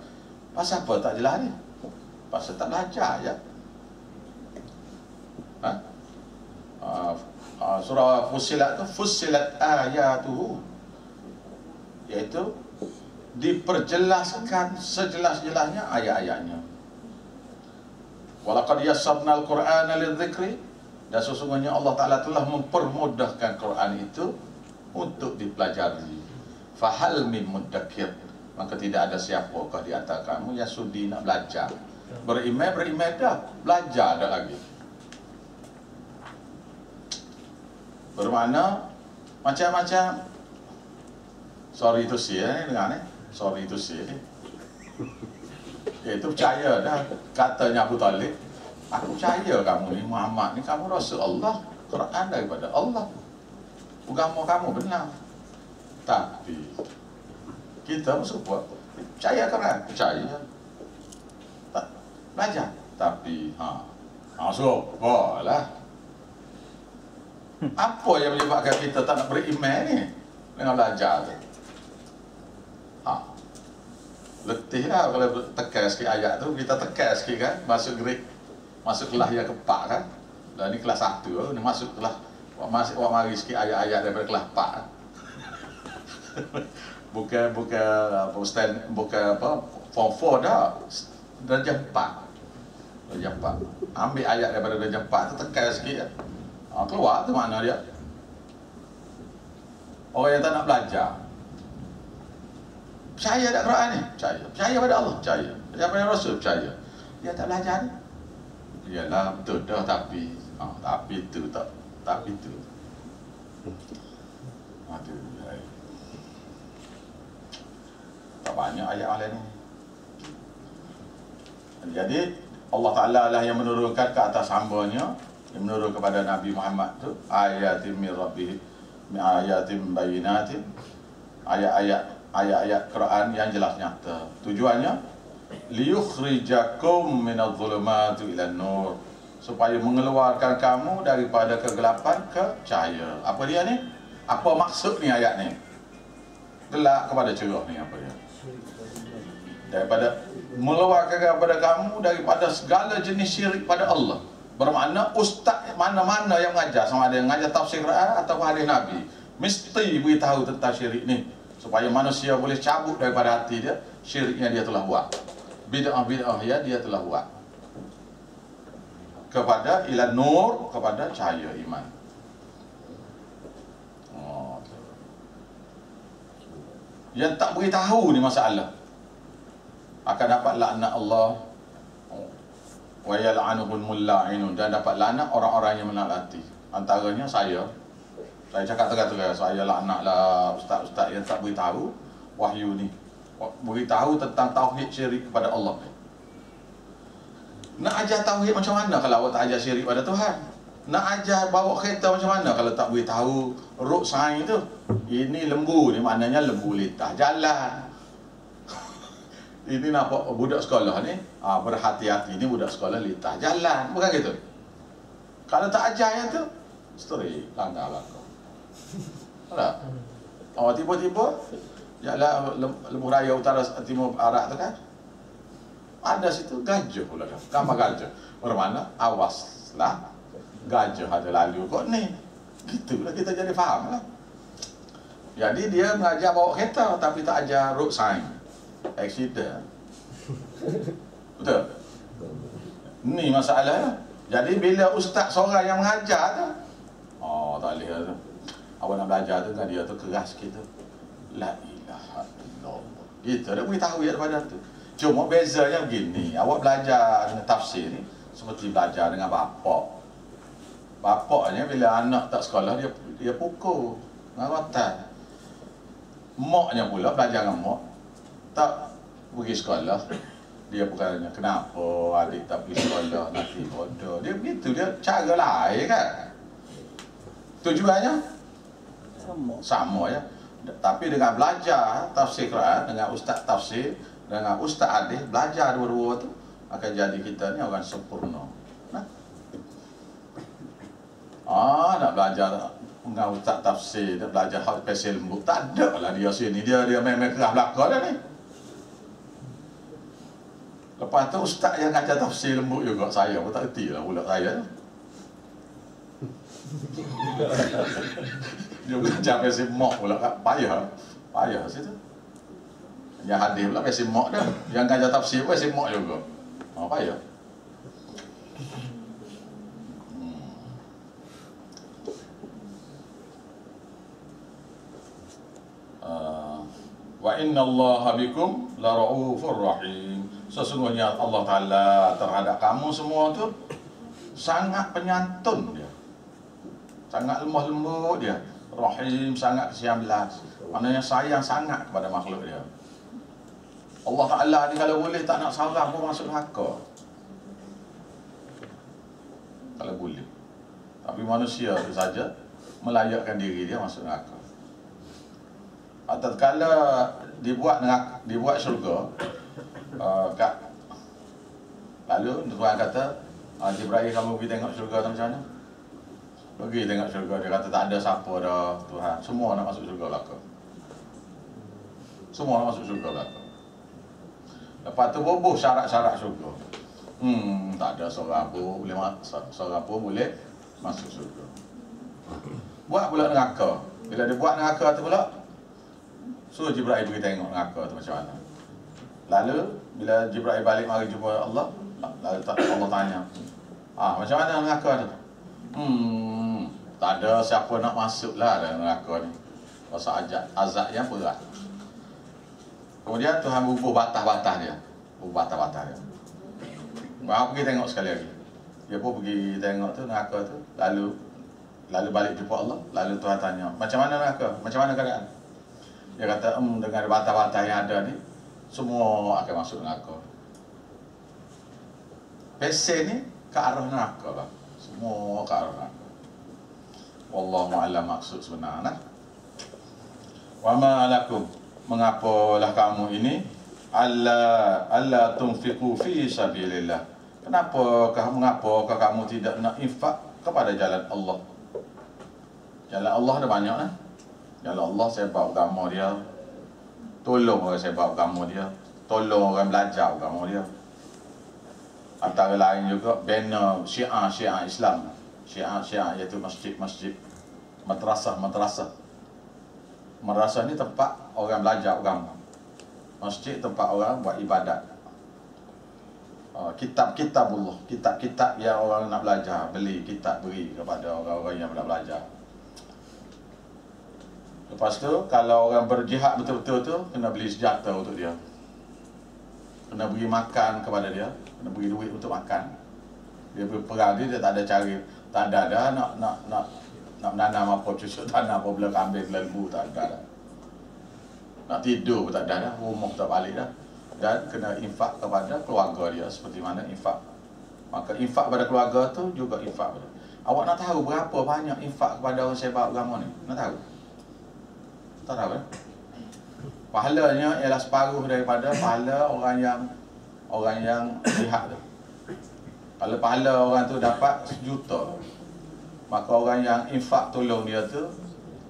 Pasal apa tak jelas ni? Pasal tak belajar je. Ha? Surah Fussilat tu Fussilat ayatuhu, iaitu diperjelaskan sejelas-jelasnya ayat-ayatnya. Walaqad yassarnal Qur'ana lidzikri, dan sesungguhnya Allah Ta'ala telah mempermudahkan Quran itu untuk dipelajari. Fahal min muddakir, maka tidak ada siapakah di antara kamu yang sudi nak belajar. Beriman dah, belajar dah lagi. Bermakna macam-macam. Sorry to say ni, dengar ni. Sorry to say ni. Iaitu percaya dah. Katanya Abu Talib, aku percaya kamu ni Muhammad ni, kamu Rasul Allah, Quran daripada Allah, agama kamu benar. Tapi kita mesti buat percaya Quran, percaya tak belajar. Tapi lah. Apa yang menyebabkan kita tak nak beriman ni dengan belajar tu? Letih lah kalau tekan sikit ayat tu, kita tekan sikit kan, masuk grade, masuk kelas yang keempat kan. Dan ni kelas 1 tu, ni masuk kelas, awak mari sikit ayat-ayat daripada kelas 4 kan. bukan form 4 dah, darjah 4. Darjah 4. Ambil ayat daripada darjah 4 tu, tekan sikit kan. Keluar tu mana dia? Orang yang tak nak belajar, percaya tak Quran ni? Percaya. Percaya pada Allah? Percaya. Percaya pada Rasul? Percaya. Dia tak belajar ni? Yalah, betul dah, tapi tapi tu tak. Tapi tu. Aduh, tak banyak ayat lain ni. Jadi Allah Ta'ala lah yang menurunkan ke atas hamba-Nya, yang menurun kepada Nabi Muhammad tu ayatim min rabbih, ayatim bayyinatin, ayat-ayat Quran yang jelas nyata. Tujuannya liyukhrijakum minadh-dhulumati ilan nur, supaya mengeluarkan kamu daripada kegelapan ke cahaya. Apa dia ni? Apa maksud ni ayat ni? Gelap kepada cerah ni apa dia? Daripada mengeluarkan kepada kamu daripada segala jenis syirik pada Allah. Bermakna ustaz mana-mana yang mengajar, sama ada yang mengajar tafsir Quran atau hadis Nabi, mesti beritahu tentang syirik ni, supaya manusia boleh cabut daripada hati dia syiriknya dia telah buat, bid'ah-bid'ah ya dia telah buat, kepada ila nur, kepada cahaya iman. Yang tak beritahu ni masalah akan dapat laknat Allah, wa yal'anuhul mulla'inun, dan dapat laknat orang-orang yang menalati. Antaranya saya cakap terang-terang, saya laknatlah ustaz-ustaz yang tak beritahu wahyu ni, beritahu tentang tauhid syirik kepada Allah. Nak ajar tauhid macam mana kalau awak tak ajar syirik pada Tuhan? Nak ajar bawa kereta macam mana kalau tak beritahu road sign tu? Ini lembu ni, maknanya lembu litah jalan. Ini nampak budak sekolah ni, berhati-hati, ni budak sekolah litah jalan, bukan gitu? Kalau tak ajar yang tu, story langgar lah kau. Tak? Tiba-tiba jalan lembu raya utara timur barat tu kan, ada situ gajah pula kan, gambar gajah. Bermakna awaslah, gajah ada lalu kok ni. Gitulah kita jadi faham lah. Jadi dia mengajar bawa kereta tapi tak ajar road sign. Accident. Betul? Ni masalahnya. Jadi bila ustaz seorang yang mengajar tu, tak boleh tu. Awak nak belajar tu kan dia tu keras sikit tu. La ilaha illallah. Gitu dia beritahu ya daripada tu. Cuma bezanya begini, awak belajar dengan tafsir ni seperti belajar dengan bapak. Bapaknya bila anak tak sekolah dia pukul dengan rotan. Maknya pula belajar dengan mak, tak pergi sekolah, dia bukannya kenapa adik tak pergi sekolah nanti bodoh. Dia begitu, dia cara lain kan. Tujuannya sama ya. Tapi dengan belajar tafsir Quran dengan ustaz tafsir, dengan ustaz hadis, belajar dua-dua tu akan jadi kita ni orang sempurna. Nah. Nak belajar mengaut tafsir, nak belajar hal spesial lembut. Tak ada lah dia sini. Dia main-main kerah belakang dah ni. Lepas tu ustaz yang ajar tafsir lembut juga. Saya pun tak erti lah pula saya. Dia belajar spesial mak pula. Payah situ. Yang hadir pula spesial mak dah. Yang ajar tafsir pun spesial mak juga. Payah. Wa inna Allah bikum la ra'ufur rahim. Sesungguhnya Allah Ta'ala terhadap kamu semua tu sangat penyantun dia, sangat lemah lembut dia, rahim, sangat kesian belas, maknanya sayang sangat kepada makhluk dia. Allah Ta'ala ni kalau boleh tak nak sarang pun masuk neraka, kalau boleh. Tapi manusia tu saja melayakkan diri dia masuk neraka. Tatkala dibuat syurga, lalu Tuhan kata, Jibril, kamu pergi tengok syurga tu macam mana? Pergi tengok syurga. Dia kata tak ada siapa dah Tuhan, semua nak masuk syurga belaka. Semua nak masuk syurga belaka. Lepas tu bubuh syarat-syarat syurga. Tak ada seorang pun boleh masuk syurga. Buat pula neraka. Bila dia buat neraka tu pula, suruh Jibril pergi tengok neraka tu macam mana. Lalu bila Jibril balik mari jumpa Allah, lalu Allah tanya, macam mana neraka tu? Tak ada siapa nak masuk lah dalam neraka ni. Pasal azab yang berat. Kemudian Tuhan bubuh batas-batas dia. Baru pergi tengok sekali lagi. Dia pun pergi tengok tu neraka tu. Lalu balik jumpa Allah. Lalu Tuhan tanya, macam mana neraka? Macam mana keadaan? Dia kata, dengan batas-batas yang ada ni, semua akan masuk neraka. Pesen ni ke arah neraka lah. Semua ke arah neraka. Wallahu a'lam maksud sebenarnya. Wa ma lakum, mengapalah kamu ini alla tunfiqu fi sabilillah. Mengapa kamu tidak nak infak kepada jalan Allah? Jalan Allah ada banyak lah. Jalan Allah sebab agama dia, tolong orang sebab agama dia, tolong orang belajar agama dia. Antara lain juga banner syiar Islam, syiar iaitu masjid, madrasah. Madrasah ni tempat orang belajar agama, masjid tempat orang buat ibadat. Kitabullah, kitab yang orang nak belajar, beli kitab beri kepada orang-orang yang nak belajar. Lepas tu kalau orang berjihad betul-betul tu, kena beli senjata untuk dia, kena beri makan kepada dia, kena beri duit untuk makan. Dia berperang dia tak ada cari, tak ada dah nak menanam apa, cucuk tanam apa, bela kambing, bela lembu, tak ada dah. Nak tidur pun tak ada dah, rumah tak balik dah. Dan kena infak kepada keluarga dia seperti mana infak. Maka infak pada keluarga tu juga infak pada. Awak nak tahu berapa banyak infak kepada orang sebab agama ni? Nak tahu? Tak tahu kan? Pahalanya ialah separuh daripada pahala orang yang jihad tu. Kalau pahala orang tu dapat 1 juta, maka orang yang infak tolong dia tu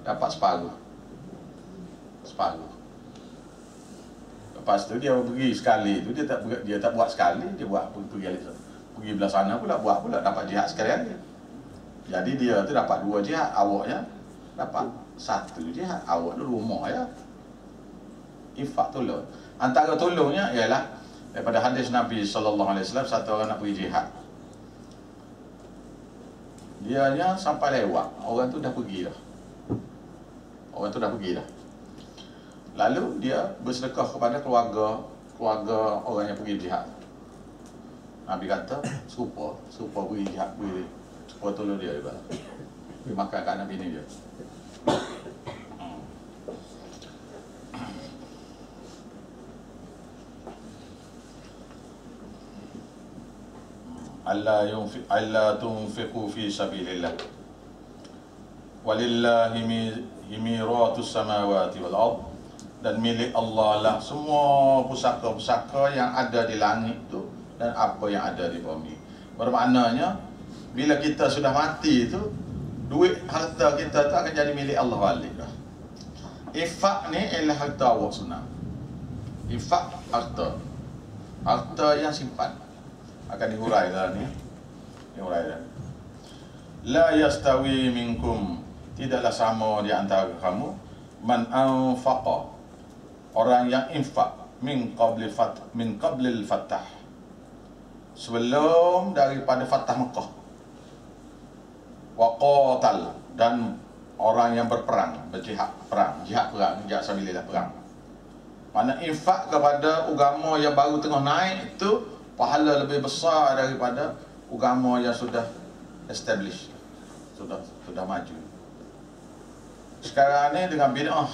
dapat separuh. Lepas tu dia pergi sekali tu, dia tak buat sekali, dia buat pergi belah sana pula, buat pula, dapat jihad sekali lagi. Jadi dia tu dapat 2 jihad, awaknya dapat 1 jihad, awak tu rumah ya. Infak tolong. Antara tolongnya ialah daripada hadis Nabi SAW, satu orang nak pergi jihad, dianya sampai lewat, orang tu dah pergi dah. Lalu dia bersedekah kepada keluarga orang yang pergi jihad. Nabi kata, serupa pergi jihad, serupa tolong dia juga. Pergi makan kat anak bini dia. alla tunfiqu fi sabilillah walillahi miratus samawati wal ard, dan milik Allah lah semua pusaka-pusaka yang ada di langit tu dan apa yang ada di bumi. Bermaknanya bila kita sudah mati itu, duit harta kita tu akan jadi milik Allah balik dah. Infak ni ialah harta awak senang. Infak harta yang simpan akan dihurai dah ni. Dihurai dah. La yastawi minkum, tidaklah sama di antara kamu, man anfaqa, orang yang infak min qablil fattah, sebelum daripada Fatah Mekah, wa qatal, dan orang yang berperang, berjihad perang, jihad sabilillah perang. Mana infak kepada agama yang baru tengah naik itu pahala lebih besar daripada agama yang sudah established, sudah maju. Sekarang ni dengan bid'ah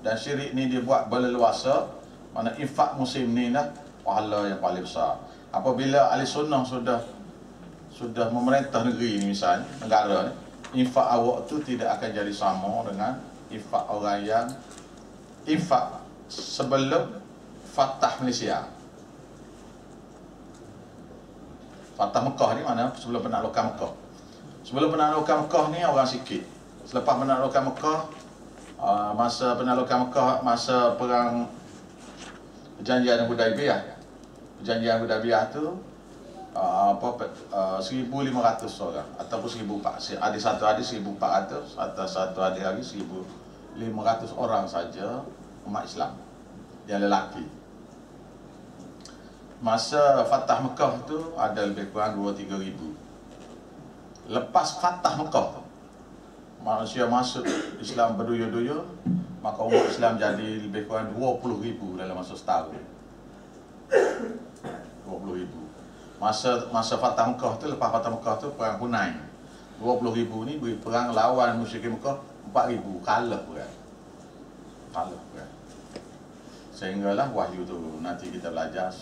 dan syirik ni dibuat berleluasa, mana infak musim ni dah pahala yang paling besar. Apabila ahli sunnah sudah memerintah negeri ni, misalnya negara ni, infak awak tu tidak akan jadi sama dengan infak orang yang infak sebelum Fatah Malaysia. Fatah Mekah ni mana? Sebelum penaklukan Mekah. Sebelum penaklukan Mekah ni orang sikit. Selepas penaklukan Mekah, masa penaklukan Mekah, masa perang Perjanjian Hudaibiyah. Perjanjian Hudaibiyah tu 1,500 orang ataupun 1,400. Ada satu hari 1,400 atau satu hari 1,500 orang saja umat Islam yang lelaki. Masa Fatah Mekah tu ada lebih kurang 2-3 ribu. Lepas Fatah Mekah tu, manusia masuk Islam berduyun-duyun, maka umat Islam jadi lebih kurang 20 ribu dalam masa setahun. 20 ribu. Masa Fatah Mekah tu, lepas Fatah Mekah tu perang Hunain. 20 ribu ni berperang lawan musyrikin Mekah 4 ribu, kalah perang. Sehinggalah wahyu tu, nanti kita belajar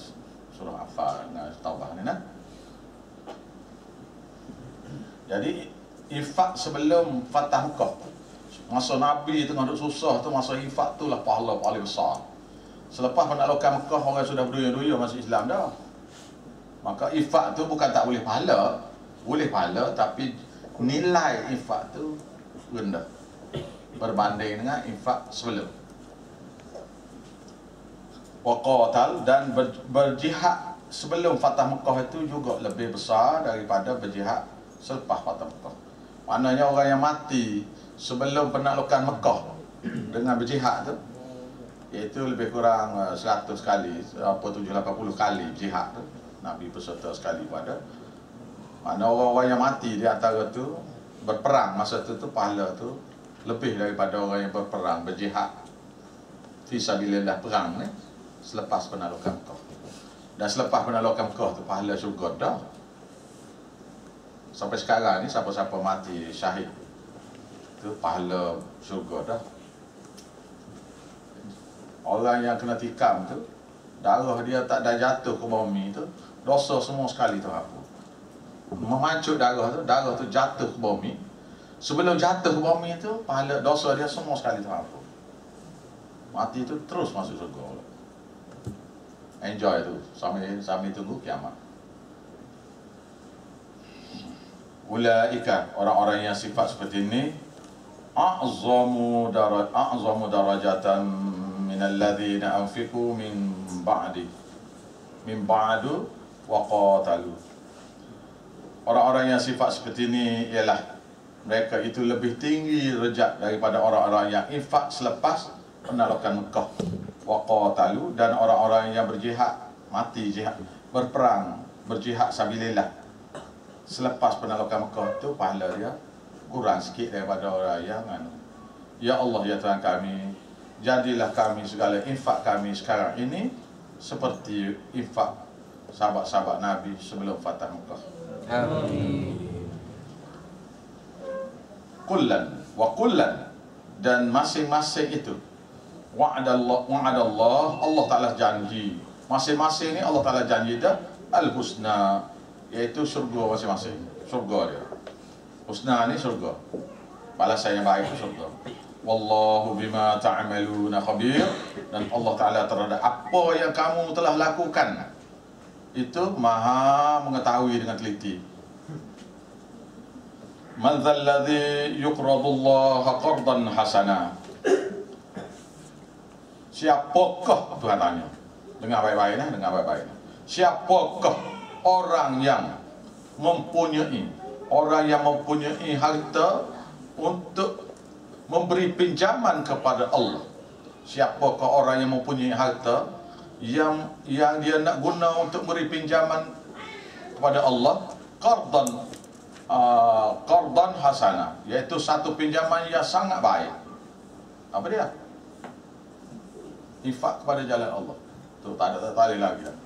surah Afar dengan Taubah ni nah. Jadi infak sebelum Fatah Mekah, masa Nabi tengah duk susah tu, masa infak tu lah pahala paling besar. Selepas penaklukan Mekah, orang sudah berduyun-duyun masuk Islam dah. Maka infak tu bukan tak boleh pahala, boleh pahala, tapi nilai infak tu rendah berbanding dengan infak sebelum. Waqatal, dan berjihad sebelum Fatah Mekah itu juga lebih besar daripada berjihad selepas Fatah Mekah. Maknanya orang yang mati sebelum penaklukan Mekah dengan berjihad tu, iaitu lebih kurang 100 kali, 780 kali jihad tu, Nabi berserta sekali pada. Mana orang-orang yang mati di antara tu berperang masa tu pahala tu lebih daripada orang yang berperang, berjihad fi sabilillah perang ni selepas penaklukan Mekah. Dan selepas penaklukan Mekah tu pahala syurga dah. Sampai sekarang ni siapa-siapa mati syahid tu pahala syurga dah. Orang yang kena tikam tu, darah dia tak dah jatuh ke bumi tu, dosa semua sekali terhapus. Memancut darah tu jatuh ke bumi. Sebelum jatuh ke bumi tu, pahala dosa dia semua sekali terhapus. Mati tu terus masuk syurga. Enjoy tu sambil tunggu kiamat. Ulaika, orang-orang yang sifat seperti ini, a'zamu darajatan minal ladzina anfiqu min ba'du wa qatalu. Orang-orang yang sifat seperti ini ialah mereka itu lebih tinggi derajat daripada orang-orang yang infak selepas penaklukan Mekah, wa qatalu, dan orang-orang yang berjihad, mati jihad, berperang, berjihad sabilillah selepas penaklukan Mekah tu pahala dia kurang sikit daripada orang yang ya Allah ya Tuhan kami, jadilah kami segala infak kami sekarang ini seperti infak sahabat-sahabat Nabi sebelum Fatah Mekah. Amin. Kullan, dan masing-masing itu wa'adallah, Allah Ta'ala janji, masing-masing ni Allah Ta'ala janji dah al-husna, iaitu syurga masing-masing, syurga dia. Husna ni syurga, balasan yang baik itu syurga. Wallahu bima ta'amaluna khabir, dan Allah Ta'ala terhadap apa yang kamu telah lakukan itu maha mengetahui dengan teliti. Man dzal ladzi yuqradullaha qardan hasana. Siapakah, Tuhan tanya. Dengar baik-baik nah, dengar baik-baik. Siapakah orang yang mempunyai harta untuk memberi pinjaman kepada Allah? Siapakah orang yang mempunyai harta yang dia nak guna untuk beri pinjaman kepada Allah? Qardan hasana, iaitu satu pinjaman yang sangat baik. Apa dia? Infak kepada jalan Allah. Tu tak ada tali lagi dah.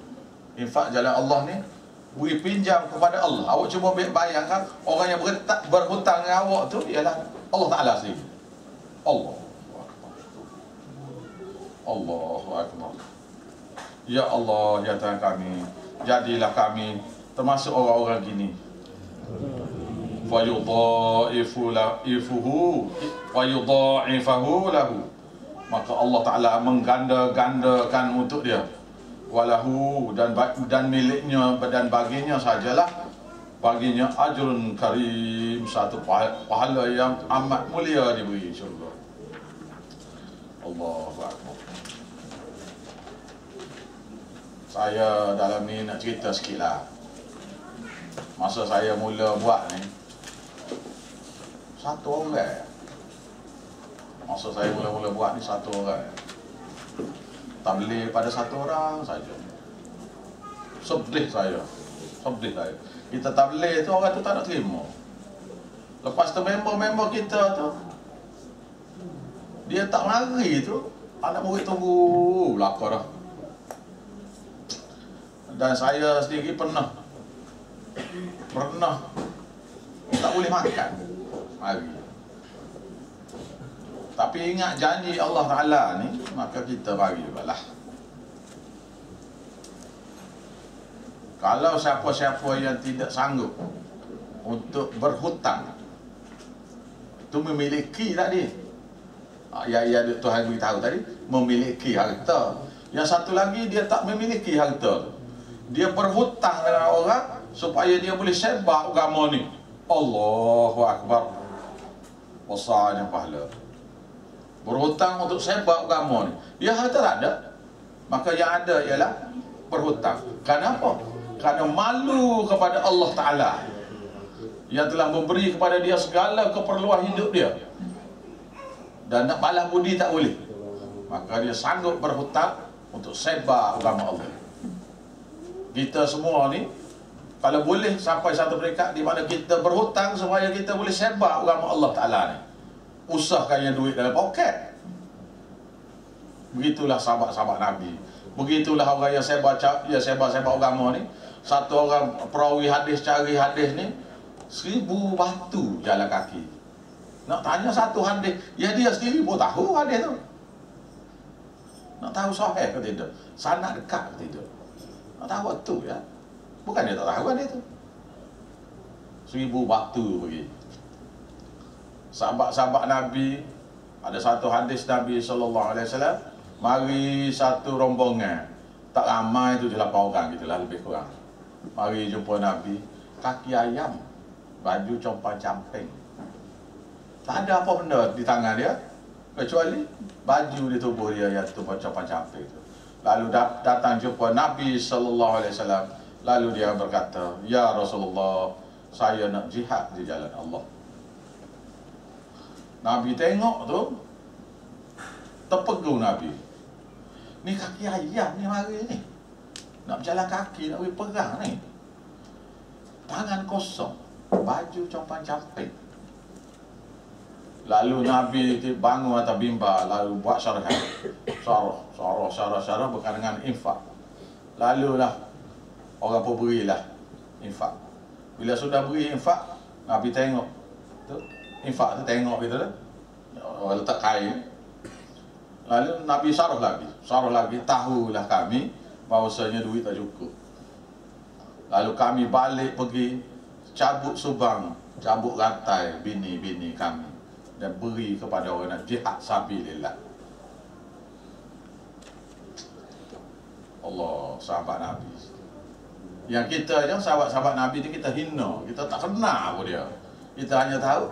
Infak jalan Allah ni beri pinjam kepada Allah. Awak cuba bayangkan orang yang berhutang dengan awak tu ialah Allah Taala sendiri. Allahu Akbar. Ya Allah, ya Tuhan kami, jadilah kami termasuk orang-orang gini. Fayudha'ifahu lahu. Maka Allah Ta'ala mengganda-gandakan untuk dia. Walahu, dan miliknya dan baginya sajalah, baginya ajrun karim, satu pahala yang amat mulia diberi syurga. Allahu Akbar. Saya dalam ni nak cerita sikit lah. Masa saya mula buat ni, satu orang. Masa saya mula-mula buat ni, satu orang. Tabligh pada satu orang saja. Sedih saya. Kita tabligh tu, orang tu tak nak terima. Lepas tu member-member kita tu, dia tak mari tu, anak murid tunggu belakang dah. Dan saya sendiri pernah tak boleh makan hari. Tapi ingat janji Allah Ta'ala ni, maka kita bagi jugalah. Kalau siapa-siapa yang tidak sanggup untuk berhutang, itu memiliki tadi, ya Tuhan beritahu tadi, memiliki harta. Yang satu lagi, dia tak memiliki harta. Dia berhutang dengan orang supaya dia boleh sebar agama ni. Allahu Akbar. Besarnya pahala. Berhutang untuk sebar agama ni. Dia harta tak ada, maka yang ada ialah berhutang. Kenapa? Kerana malu kepada Allah Ta'ala yang telah memberi kepada dia segala keperluan hidup dia, dan nak balas budi tak boleh, maka dia sanggup berhutang untuk sebar agama Allah. Kita semua ni, kalau boleh sampai satu peringkat di mana kita berhutang supaya kita boleh sebar agama Allah Ta'ala ni, usahakan yang duit dalam poket. Begitulah sahabat-sahabat Nabi. Begitulah orang yang sebar agama ni. Satu orang perawi hadis, cari hadis ni 1000 batu jalan kaki. Nak tanya satu hadis, ya dia sendiri pun tahu hadis tu. Nak tahu sahih ke tidak, sanad dekat ke tidak, nak tahu tu ya. Bukan dia tak tahu hadis tu. 1000 batu pergi. Sahabat-sahabat Nabi, ada satu hadis Nabi SAW, mari satu rombongan, tak ramai tu, 8 orang gitulah lebih kurang. Mari jumpa Nabi, kaki ayam, baju compang-camping. Tak ada apa benda di tangan dia kecuali baju di tubuh dia yang tu compang-camping tu. Lalu datang jumpa Nabi SAW. Lalu dia berkata, ya Rasulullah, saya nak jihad di jalan Allah. Nabi tengok tu, terpegun Nabi. Ni kaki ayam ni mari ni, nak berjalan kaki, nak pergi perang ni, tangan kosong, baju compang-camping. Lalu Nabi bangun atas mimbar, lalu buat syarah berkaitan dengan infak. Lalu lah orang pun berilah infak. Bila sudah beri infak, Nabi tengok tu, infak tu tengok gitu lah, orang letak kain. Lalu Nabi syarah lagi, tahulah kami bahawasanya duit tak cukup. Lalu kami balik pergi cabut subang, cabut rantai bini-bini kami dan beri kepada orang nak jihad sabilillah. Allah, sahabat Nabi. Yang kita je, sahabat-sahabat Nabi ni kita hina, kita tak kenal pun dia. Kita hanya tahu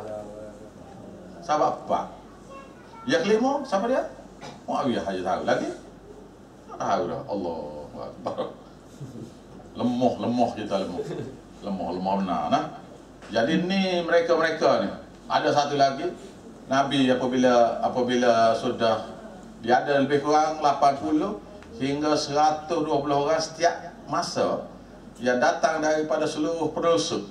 sahabat apa. Yang kelima, siapa dia? Muawiyah aja tahu. Lagi? Tak tahu dah. Allahu Akbar. Lemah kita lemah. Lemah benar. Nah. Jadi ni mereka-mereka ni. Ada satu lagi, Nabi apabila sudah dia ada lebih kurang 80 hingga 120 orang setiap masa yang datang daripada seluruh penduduk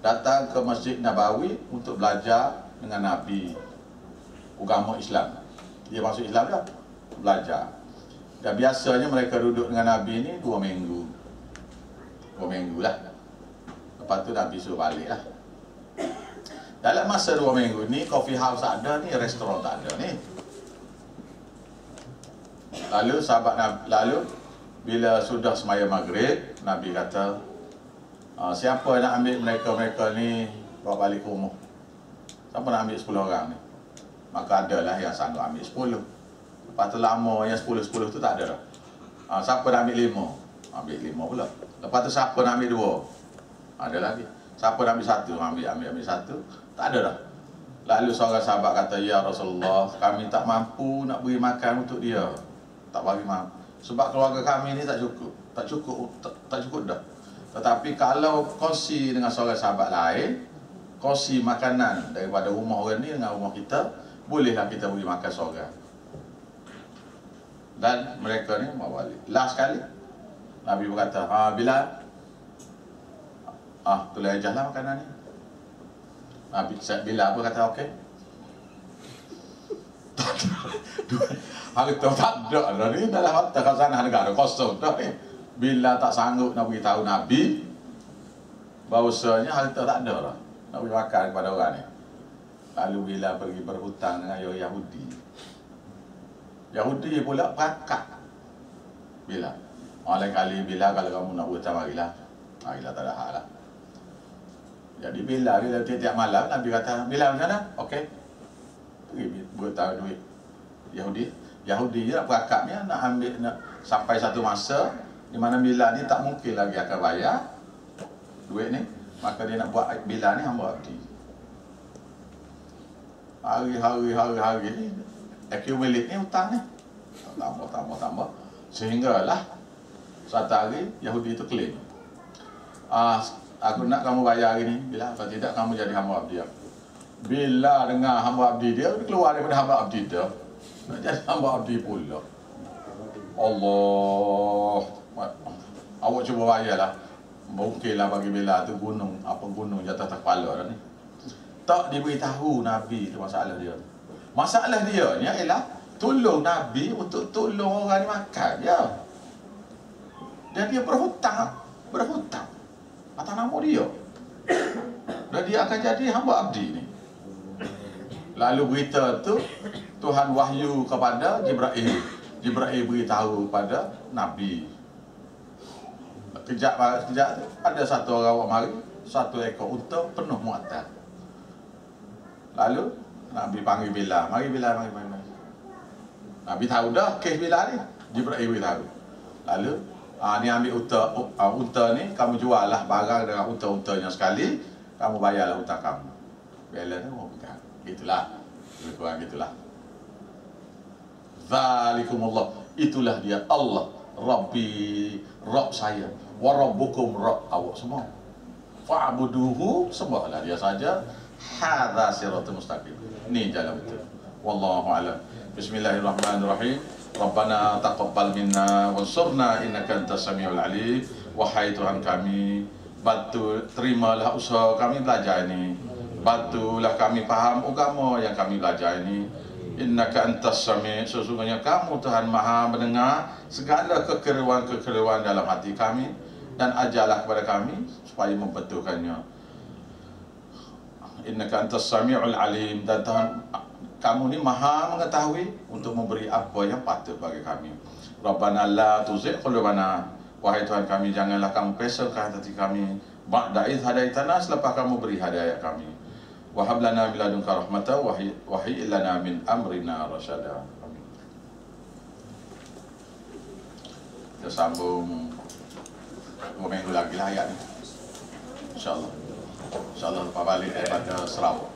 datang ke Masjid Nabawi untuk belajar dengan Nabi agama Islam. Dia masuk Islam dah, belajar. Dan biasanya mereka duduk dengan Nabi ni 2 minggu. 2 minggu lah. Lepas tu Nabi suruh balik lah. Dalam masa 2 minggu ni, coffee house tak ada ni, restoran tak ada ni. Lalu sahabat Nabi, bila sudah semaya maghrib, Nabi kata, siapa nak ambil mereka ni bawa balik ke rumah? Siapa nak ambil 10 orang ni? Maka adalah yang sanggup ambil 10. Lepas tu lama yang 10 tu tak ada dah. Siapa nak ambil 5? Ambil 5 pula. Lepas tu siapa nak ambil 2? Ada lagi. Siapa nak ambil 1? Ambil 1. Tak ada dah. Lalu seorang sahabat kata, ya Rasulullah, kami tak mampu nak beri makan untuk dia. Tak bagi makan. Sebab keluarga kami ni tak cukup. Tak cukup dah. Tetapi kalau kongsi dengan seorang sahabat lain, kongsi makanan daripada rumah orang ni dengan rumah kita, bolehlah kita beri makan seorang. Dan mereka ni mau balik. Last sekali Nabi berkata, Bilal, tulis aja lah makanan ni. Nabi Bilal pun kata okey. Harta tak ada dah ni, dalam harta khazanah negara kosong dah ni. Bila tak sanggup nak beritahu Nabi bahawasanya harta tak ada dah nak beri makan kepada orang ni. Lalu bila pergi berhutang dengan Yahudi. Yahudi pula pakak. Bila lain kali bila kalau kamu nak berhutang, marilah tak ada hal lah. Jadi bila tiap malam Nabi kata, bila macam mana? Okey, pergi berhutang duit Yahudi je nak perakapnya, nak ambil sampai satu masa di mana Bilal ni tak mungkin lagi akan bayar duit ni, maka dia nak buat Bilal ni hamba abdi. Hari-hari ni accumulate ni hutang ni tambah sehinggalah satu hari Yahudi itu claim, aku nak kamu bayar hari ni Bilal, kalau tidak kamu jadi hamba abdi aku. Bila dengar hamba abdi dia keluar daripada hamba abdi dia nak jadi hamba abdi pula. Allah, awak cuba bayarlah. Mungkinlah bagi Bilal tu gunung jatuh atas kepala dah ni. Tak diberitahu Nabi tu masalah dia. Masalah dia ni ialah tolong Nabi untuk tolong orang ni makan ya. Dan dia berhutang atas nama dia. Dan dia akan jadi hamba abdi ni. Lalu berita tu Tuhan wahyu kepada Jibril. Jibril beritahu kepada Nabi. Kejap tu ada satu orang mari, 1 ekor unta penuh muatan. Lalu Nabi panggil Bilal, mari. Nabi tahu dah kes Bilal ni. Jibril beritahu. Lalu ni ambil unta ni, kamu jual lah barang dengan unta-untanya sekali, kamu bayarlah hutang kamu. Bilal tu mau pegang. Itulah. Lebih kurang gitulah. Zalikumullah. Itulah dia Allah. Rabbi, Rabb saya. Wa rabbukum, Rabb awak semua. Fa'buduhu, sembahlah dia saja. Hadza siratul mustaqim. Ni jalan betul. Wallahu a'lam. Bismillahirrahmanirrahim. Rabbana taqabbal minna wansurna innaka antas samiul alim. Wahai Tuhan kami, bantu terimalah usaha kami belajar ini. Bantulah kami faham agama yang kami belajar ini. Innaka antas sami', sesungguhnya kamu Tuhan Maha mendengar segala kekeliruan dalam hati kami, dan ajarlah kepada kami supaya membetulkannya. Innaka antas sami'ul alim, dan Tuhan kamu ni Maha mengetahui untuk memberi apa yang patut bagi kami. Rabbana la tuzigh qulubana, wahai Tuhan kami, janganlah kamu pesongkan hati kami ba'da idh hadaitana, selepas kamu beri hidayah kami. Wa hab lana min ladunka rahmatan wa hayyi lana min amrina rasyada. Amin. Kita sambung 2 minggu lagi lah ayat ni, InsyaAllah. InsyaAllah lepas balik daripada Sarawak.